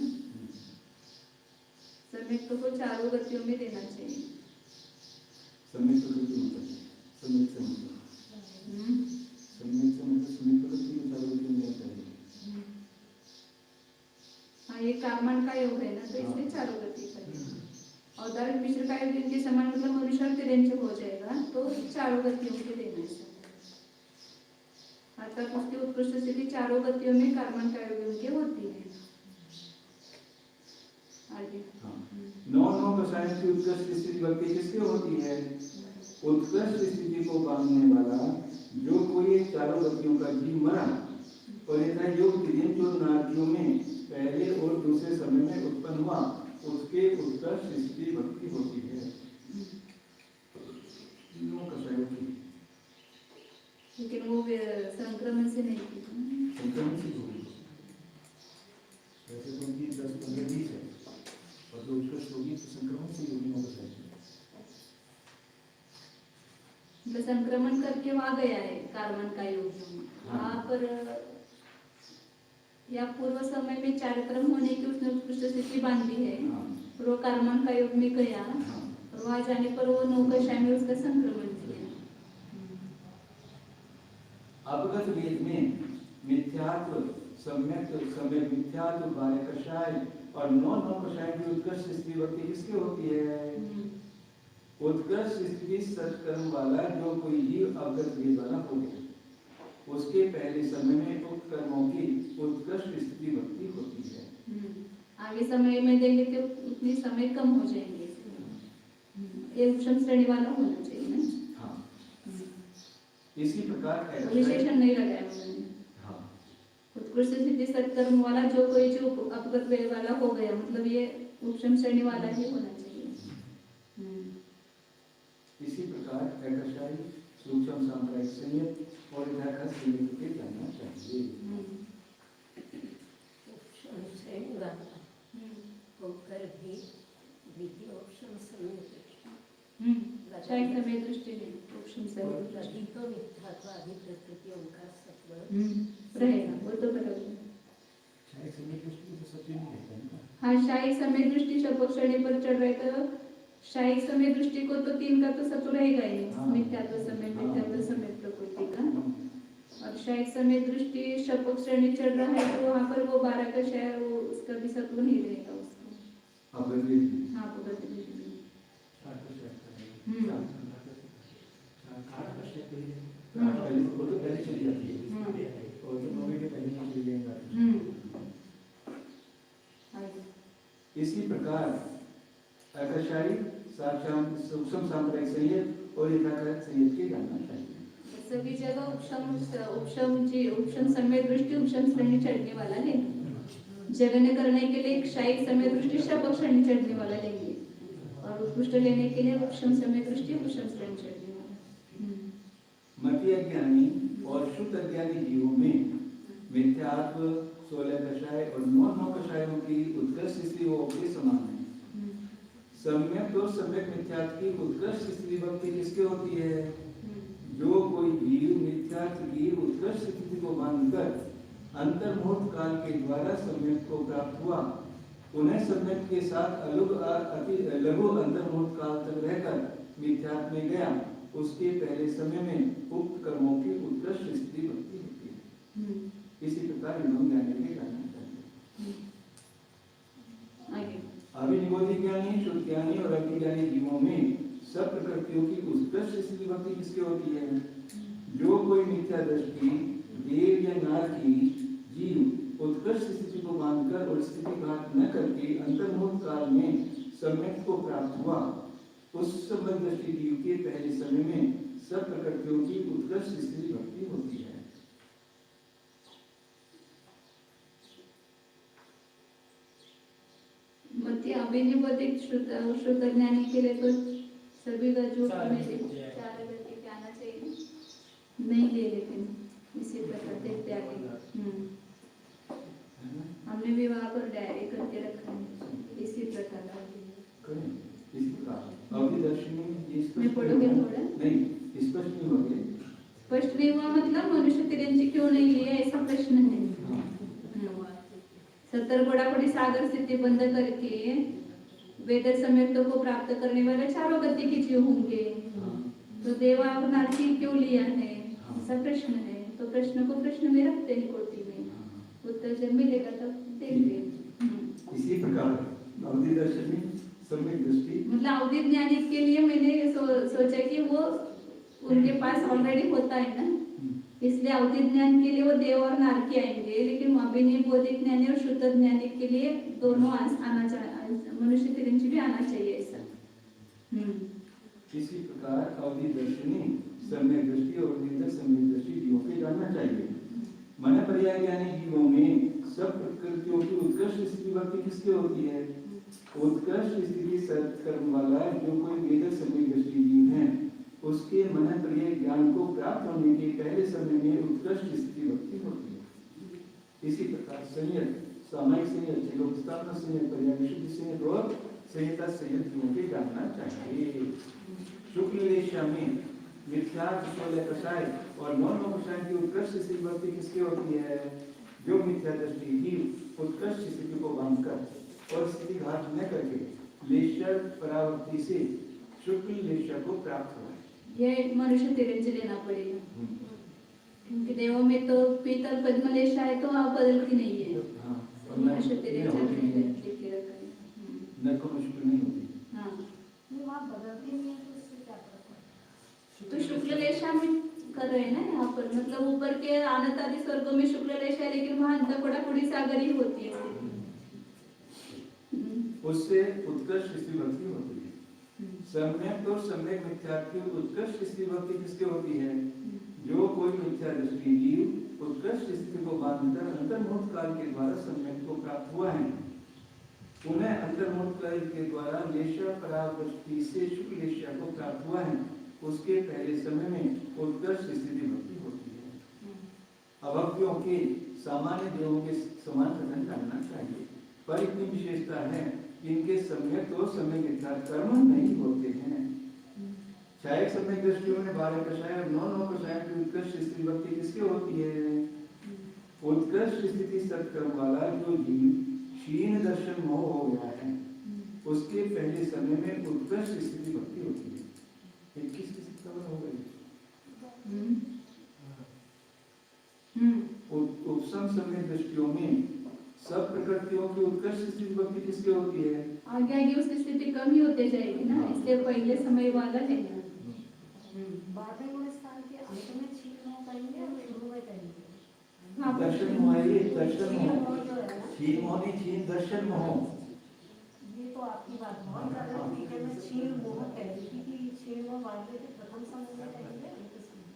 समय को चारों गतियों में देना चाहिए। समय प्रकृति मतलब समय से मतलब समय प्रकृति को चारों गतियों में देना चाहिए। हाँ, ये कार्बन का योग है ना, तो इसलिए चारों गति का। और औदारिक मिश्र का योग इनके समान मतलब मनुष्य तिर्यंच हो जाएगा, तो चारों गतियों के देना चाहिए। अर्थात उसकी उत्कृष्ट स्थिति चारों गतियों में कार्बन का योग उनके होती है। आगे 9 कषाय की उत्कृष्ट स्थिति भक्ति किसकी होती है? उत्कृष्ट स्थिति को बांधने वाला जो कोई एक चारों गतियों का जीव मरा और इतना योग तिर्यंच और नारकियों में पहले और दूसरे समय में उत्पन्न हुआ, उसके उत्कृष्ट स्थिति भक्ति होती है। 9 कषायों की, लेकिन वो संक्रमण से नहीं की, संक्रमण से होगी। वैसे तो उनकी 10, 15, 20 है, और जो उत्कृष्ट होगी तो संक्रमण से होगी। 9 कषाय संक्रमण करके वहां गया है कार्बन का योग, वहां पर या पूर्व समय में चारित्रम होने की उसने उत्कृष्ट स्थिति बांधी है, और वो कार्बन का योग में गया, और वहां जाने पर वो 9 कषाय में उसका संक्रमण किया। अपगत वेद में मिथ्यात्व, सम्यक, सम्यक मिथ्यात्व, 12 कषाय और 9 कषाय की उत्कृष्ट स्थिति भक्ति किसकी होती है? उत्कृष्ट स्थिति सत्कर्म वाला जो कोई जीव अवगत वेद वाला हो गया। उसके पहले समय में उक्त कर्मों की उत्कृष्ट स्थिति भक्ति होती है। आगे समय में देंगे तो उतनी समय कम हो जाएंगे। ये उपशम श्रेणी वाला होना चाहिए ना। हाँ, इसी प्रकार विशेषण नहीं लगाया उन्होंने। हाँ, उत्कृष्ट स्थिति सत्कर्म वाला जो कोई जो अपगत वे वाला हो गया, मतलब ये उपशम श्रेणी वाला ही होना चाहिए। इसी प्रकार एकशाई सूक्ष्म सांप्रदायिक संयत और यथार्थ संयत के जानना चाहिए। होकर भी विधि ऑप्शन समय शायद समय दृष्टि नहीं, उपशम से तो मिथ्यात्वादि प्रकृति उनका सत्व रहेगा, वो तो बराबर है। शायद समय दृष्टि तो सत्य नहीं रहता ना। हाँ, शायद समय दृष्टि शपथ श्रेणी पर चढ़ रहे तो शायद समय दृष्टि को तो 3 का तो सत्व रहेगा ही। मिथ्यात्व समय, मिथ्यात्व समय प्रकृति का। और शायद समय दृष्टि शपथ श्रेणी चढ़ रहा है तो वहाँ पर वो 12 का शायद वो उसका भी सत्व नहीं रहेगा उसको। हाँ, अपगत भी। वो तो पहले चली जाती है और जो नौवीं के पहले चली जाएगा। इसी प्रकार आकाशाई साक्षात सूक्ष्म सांप्रदायिक संयत और यथार्थ संयत के जानना चाहिए। सभी जगह उपशम समय दृष्टि उपशम श्रेणी चढ़ने वाला है। जगने करने के लिए शायद समय दृष्टि शपथ श्रेणी चढ़ने वाला लेंगे और उत्कृष्ट लेने के लिए उपशम समय दृष्टि उपशम श्रेणी चढ़ने वाला। मति अज्ञानी और शुद्ध अज्ञानी जीवों में मिथ्यात्व 16 कषाय और 9 कषायों की उत्कृष्ट स्थिति वो के समान है। सम्यक और सम्यक मिथ्यात्व की उत्कृष्ट स्थिति भक्ति किसके होती है? जो कोई जीव मिथ्यात्व की उत्कृष्ट स्थिति को मानकर अंतर्मुहूर्त काल के द्वारा सम्यक को प्राप्त हुआ, उन्हें सम्यक के साथ लघु अंतर्मुहूर्त काल तक रहकर मिथ्यात्व में गया, उसके पहले समय में उक्त कर्मों की उत्कृष्ट स्थिति भक्ति होती है। इसी प्रकार विनोद ज्ञानी के जानना चाहिए। अभिनिबोधि ज्ञानी, शुद्ध ज्ञानी और अज्ञानी जीवों में सब प्रकृतियों की उत्कृष्ट स्थिति भक्ति किसकी होती है? जो कोई मिथ्या दृष्टि देव या नार की जीव उत्कृष्ट स्थिति को मानकर और स्थिति घात न करके अंतर्मुहूर्त काल में सम्यक को प्राप्त हुआ, उस सम्यक दृष्टि जीव के पहले समय में सब प्रकृतियों की उत्कृष्ट स्थिति भक्ति होती है। मध्य अभिनिबोधिक शुद्ध ज्ञानी के लिए तो सभी का जो 4 गति पे आना चाहिए, नहीं ले लेकिन इसी प्रकार देखते आगे। हमने भी वहाँ पर डायरी करके रखा है इसी प्रकार। मैं पढ़ोगे थोड़ा? नहीं, स्पष्ट नहीं हो गया। स्पष्ट नहीं हुआ मतलब मनुष्य तिरंजी क्यों नहीं लिए, ऐसा प्रश्न है। 70 बड़ी सागर स्थिति बंद करके वेदर सम्यक्तों को प्राप्त करने वाले 4 गति के जीव होंगे, तो देवा और नारकी क्यों लिया है, ऐसा प्रश्न है। तो प्रश्न को प्रश्न में रखते हैं कोटि में, उत्तर जब मिलेगा तब देंगे। इसी प्रकार अवधि दर्शनी सम्यक दृष्टि मतलब अवधि ज्ञानी के लिए मैंने सोचा कि वो उनके पास ऑलरेडी होता है ना, इसलिए अवधि ज्ञान के लिए वो देव और नारकी आएंगे, लेकिन अभिनिबोधिक ज्ञानी और शुद्ध ज्ञानी के लिए दोनों आना चाहिए, मनुष्य तिरंजी भी आना चाहिए ऐसा। इसी प्रकार अवधि दर्शनी सम्यक दृष्टि और निंदक सम्यक दृष्टि जीवों के जानना चाहिए। मन पर्याय ज्ञानी जीवों में सब प्रकृतियों की उत्कृष्ट स्थिति भक्ति किसकी होती है? उत्कृष्ट स्थिति सत्कर्म वाला जो कोई वेद सम्यक दृष्टि जीव है, उसके मन पर्याय ज्ञान को प्राप्त होने के पहले समय में उत्कृष्ट स्थिति भक्ति होती है। इसी प्रकार संयत, सामायिक संयत, लोकस्थापना संयत, पर्याय विशुद्धि संयत और संहिता संयत जीवों के जानना चाहिए। शुक्ल रेशा में मिथ्यात्व 16 कषाय और 9 कषाय की उत्कृष्ट स्थिति भक्ति किसकी होती है? जो मिथ्या दृष्टि जीव उत्कृष्ट स्थिति को बांधकर और स्थिति घात न करके लेशर परावृत्ति से शुक्ल लेशा को प्राप्त हुआ। ये मनुष्य तिरंजी लेना पड़ेगा, क्योंकि देवों में तो पीतल पद्मलेशा है तो आप बदलती नहीं है। मनुष्य तिरंजी लेके रखा है। नरकों में शुक्ल नहीं होती। वहाँ बदलती नहीं है तो उससे क्या फर्क है? तो शुक्ल लेशा में कर रहे हैं ना यहाँ पर, मतलब ऊपर के अनंत आदि स्वर्गों में शुक्ल लेश है, लेकिन वहाँ अंतःकोड़ा सागर ही होती है। उससे उत्कृष्ट स्त्री भक्ति होती है। सम्यक और सम्यक मिथ्या की उत्कृष्ट स्त्री भक्ति किसके होती है? जो कोई मिथ्या दृष्टि जीव उत्कृष्ट स्थिति को बांधकर अंतर्मुक्त काल के द्वारा सम्यक को प्राप्त हुआ है, उन्हें अंतर्मुक्त काल के द्वारा लेशा परावृष्टि से शुक्ल लेशा को प्राप्त हुआ है, उसके पहले समय में उत्कृष्ट स्थिति भक्ति होती है। अभक्तियों के सामान्य देवों के समान कथन करना चाहिए, पर इतनी विशेषता है कि इनके सम्यक और सम्यक मिथ्या कर्म नहीं होते हैं। छायक सम्यक दृष्टियों में 12 कषाय और 9 कषाय की उत्कृष्ट स्थिति भक्ति किसके होती है? उत्कृष्ट स्थिति सत्कर्म वाला जो जीव क्षीण दर्शन मोह हो गया है, उसके पहले समय में उत्कृष्ट स्थिति भक्ति होती है। 21 की शिक्षा हो गई। उपसम समय दृष्टियों में सब प्रकृतियों की उत्कृष्ट स्थिति भक्ति किसकी होती है? आगे आगे उसकी स्थिति कम ही होते जाएगी ना, इसलिए पहले समय वाला है। 12वें गुण स्थान के अंत में क्षीण मोह कहेंगे और शुरू में कहेंगे। हाँ, दर्शन मोह है, ये दर्शन क्षीण मोह। मोह जो है ना, क्षीण मोह नहीं, क्षीण दर्शन मोह। ये तो आपकी बात बहुत ज्यादा ठीक है। मैं क्षीण मोह कह रही थी कि क्षीण मोह बाद में प्रथम समय में कहेंगे, अंत समय।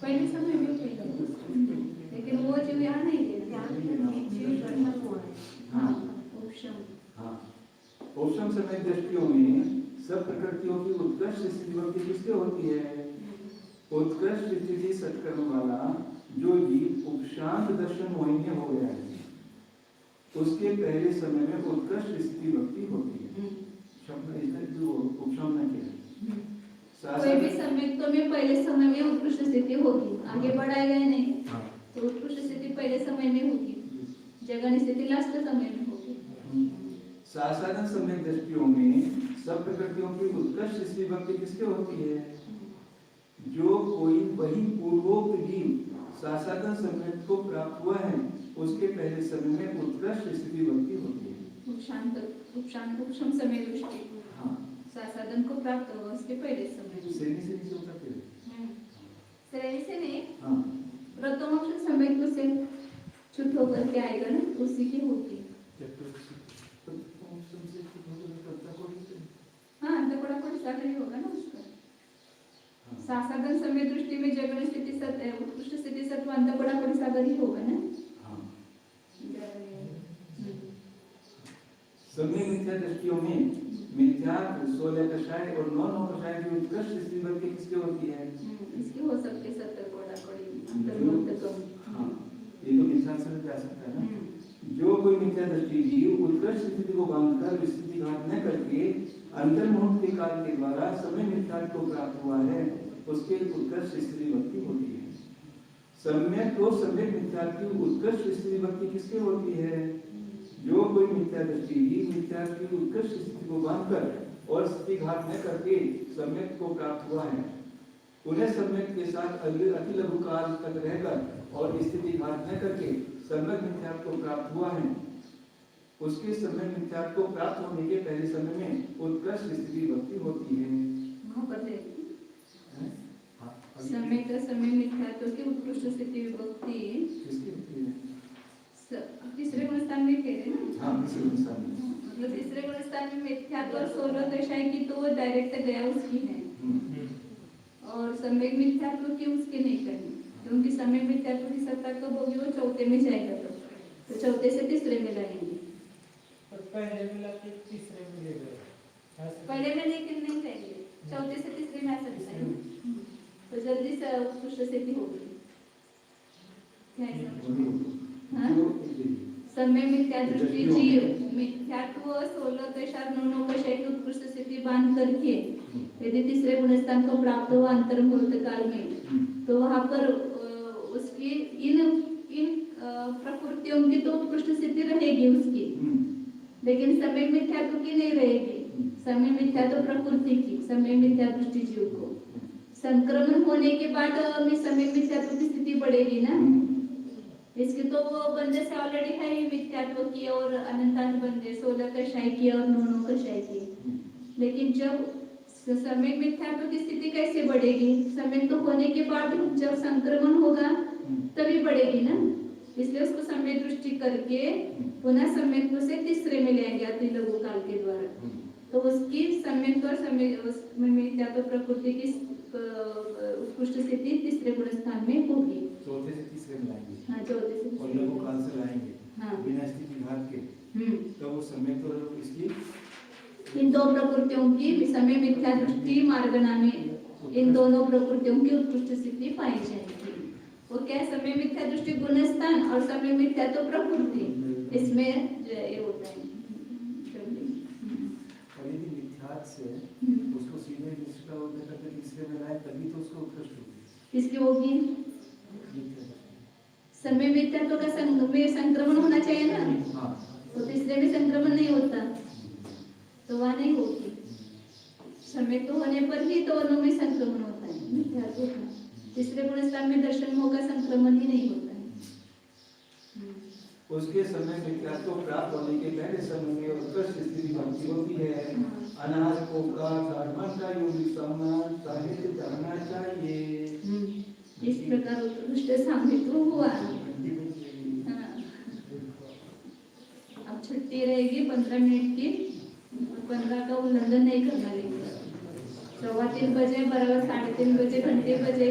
पहले समय में पहले, लेकिन वो जो यहाँ नहीं है ध्यान रखिए, क्षीण दर्शन मोह है। हाँ, उपशम। हाँ, उपसम समय दृष्टियों में सब प्रकृतियों की उत्कृष्ट स्थिति भक्ति किसके होती है? उत्कृष्ट स्थिति सत्कर्म वाला जो जीव उपशांत दर्शन मोहिनी हो गया है, उसके पहले समय में उत्कृष्ट स्थिति भक्ति होती है। शब्द इधर जो उपशम न किया। कोई भी समय तो में पहले समय में उत्कृष्ट स्थिति होगी, आगे बढ़ाया गया नहीं, तो उत्कृष्ट स्थिति पहले समय में होगी, जगन स्थिति लास्ट समय में होगी। सासाधन समय दृष्टियों में सब प्रकृतियों की उत्कृष्ट स्थिति भक्ति किसके होती है? जो कोई वही पूर्वोक्त जीव सासाधन समय को प्राप्त हुआ है, उसके पहले समय में उत्कृष्ट स्थिति भक्ति होती है। उपशम समय दृष्टि हाँ, साधन को प्राप्त हुआ उसके पहले समय में। श्रेणी से नहीं सोचता फिर। श्रेणी से नहीं, हाँ, प्रथम समय तो से छुट होकर के आएगा ना, उसी की होगी। हाँ, तो बड़ा सागर ही होगा ना उसका। साधन समय दृष्टि में जगन स्थिति सत्य, उत्कृष्ट स्थिति सत्व अंत बड़ा सागर ही होगा ना। समय मिथ्या दृष्टियों में मिथ्या 16 कषाय और 9 कषाय की उत्कृष्ट स्थिति भक्ति किसकी होती है? इसकी हो सकती है सत्य बड़ा अंतर्मुक्त कम। हाँ, ये तो मिथ्या से जा सकता है ना। जो कोई मिथ्या दृष्टि जीव उत्कृष्ट स्थिति को बांधकर विस्तृति घात न करके अंतर्मुक्त के काल के द्वारा समय मिथ्या को प्राप्त हुआ है, उसके उत्कृष्ट स्थिति भक्ति होती है। सम्यक तो सम्यक मिथ्या की उत्कृष्ट स्थिति भक्ति किसकी होती है? जो कोई मिथ्या दृष्टि जीव मिथ्या की उत्कृष्ट स्थिति को बांधकर और स्थिति घात न करके सम्यक को प्राप्त हुआ है, उन्हें सम्यक के साथ अति लघु काल तक रहकर और स्थिति घात न करके सम्यक मिथ्या को प्राप्त हुआ है, उसके सम्यक मिथ्या को प्राप्त होने के पहले समय में उत्कृष्ट स्थिति भक्ति होती है। वहाँ पर है समय का समय मिथ्यात्व की उत्कृष्ट स्थिति विभक्ति किसकी होती है? तीसरे गुण स्थान में कह रहे हैं ना। हाँ, तीसरे गुण स्थान में। मतलब तीसरे गुण स्थान में मिथ्यात्व और 16 दशाएं की तो वो डायरेक्ट गया उसकी है, और सम्यक मिथ्यात्व की उसकी नहीं करनी, क्योंकि सम्यक मिथ्यात्व की सत्ता कब होगी? वो चौथे में जाएगा, तो चौथे से तीसरे में लाएंगे। पहले मिला के तीसरे में ले गए, पहले में लेकिन नहीं जाएंगे, चौथे से तीसरे में आ सकता है, तो जल्दी से उत्कृष्ट स्थिति होगी। समय मिथ्या दृष्टि जीव मिथ्यात्व 16 कषाय 9 कषाय की उत्कृष्ट स्थिति बांध करके यदि तीसरे गुणस्थान को प्राप्त हुआ अंतर्मुहूर्त काल में, तो वहां पर उसकी इन प्रकृतियों की तो उत्कृष्ट स्थिति रहेगी उसकी, लेकिन समय मिथ्यात्व की नहीं रहेगी। समय मिथ्यात्व प्रकृति की, समय मिथ्या दृष्टि जीव को संक्रमण होने के बाद समय मिथ्यात्व की स्थिति बढ़ेगी ना। इसके तो वो बंदे से ऑलरेडी है ही मिथ्यात्व की और अनंतान बंदे 16 कषाय की और 9 कषाय की, लेकिन जब सम्यक मिथ्यात्व की स्थिति कैसे बढ़ेगी? सम्यक तो होने के बाद जब संक्रमण होगा तभी बढ़ेगी ना। इसलिए उसको सम्यक दृष्टि करके पुनः सम्यक से तीसरे में ले आएंगे अति लघु काल के द्वारा। तो उसकी सम्यक और मिथ्यात्व प्रकृति की उत्कृष्ट स्थिति तीसरे गुण स्थान में होगी। चौथे से तीसरे में लाएंगे। हाँ, चौथे से और लघु काल से लाएंगे। हाँ। बिना स्थिति घात के। तो वो समय तो इसकी इन दो प्रकृतियों की समय मिथ्या दृष्टि मार्गना में इन दोनों प्रकृतियों की उत्कृष्ट स्थिति पाई जाएगी। वो क्या है? समय मिथ्या दृष्टि गुण स्थान और समय मिथ्या तो प्रकृति, इसमें ये होता है। और यदि मिथ्यात से उसको सीधे निष्ठा होने तक तीसरे में लाए तभी तो उसको उत्कृष्ट होगी। इसकी होगी समय मिथ्यात्व का संक्रमण होना चाहिए ना। हाँ। तो तीसरे में संक्रमण नहीं होता तो वहाँ नहीं होगी। समय तो होने पर ही दोनों में संक्रमण होता है मिथ्यात्व का। तीसरे गुण स्थान में दर्शन मोह का संक्रमण ही नहीं होता है। उसके समय मिथ्यात्व प्राप्त होने के पहले समय में उत्कृष्ट स्थिति बनती होती है। अनाज को का कर्म का योग समान साहित्य जानना चाहिए। इस प्रकार उत्कृष्ट साबित हुआ। अब छुट्टी रहेगी 15 मिनट की। 15 का उल्लंघन नहीं करना लेंगे। 3:15 बजे बराबर 3:30 बजे घंटे बजे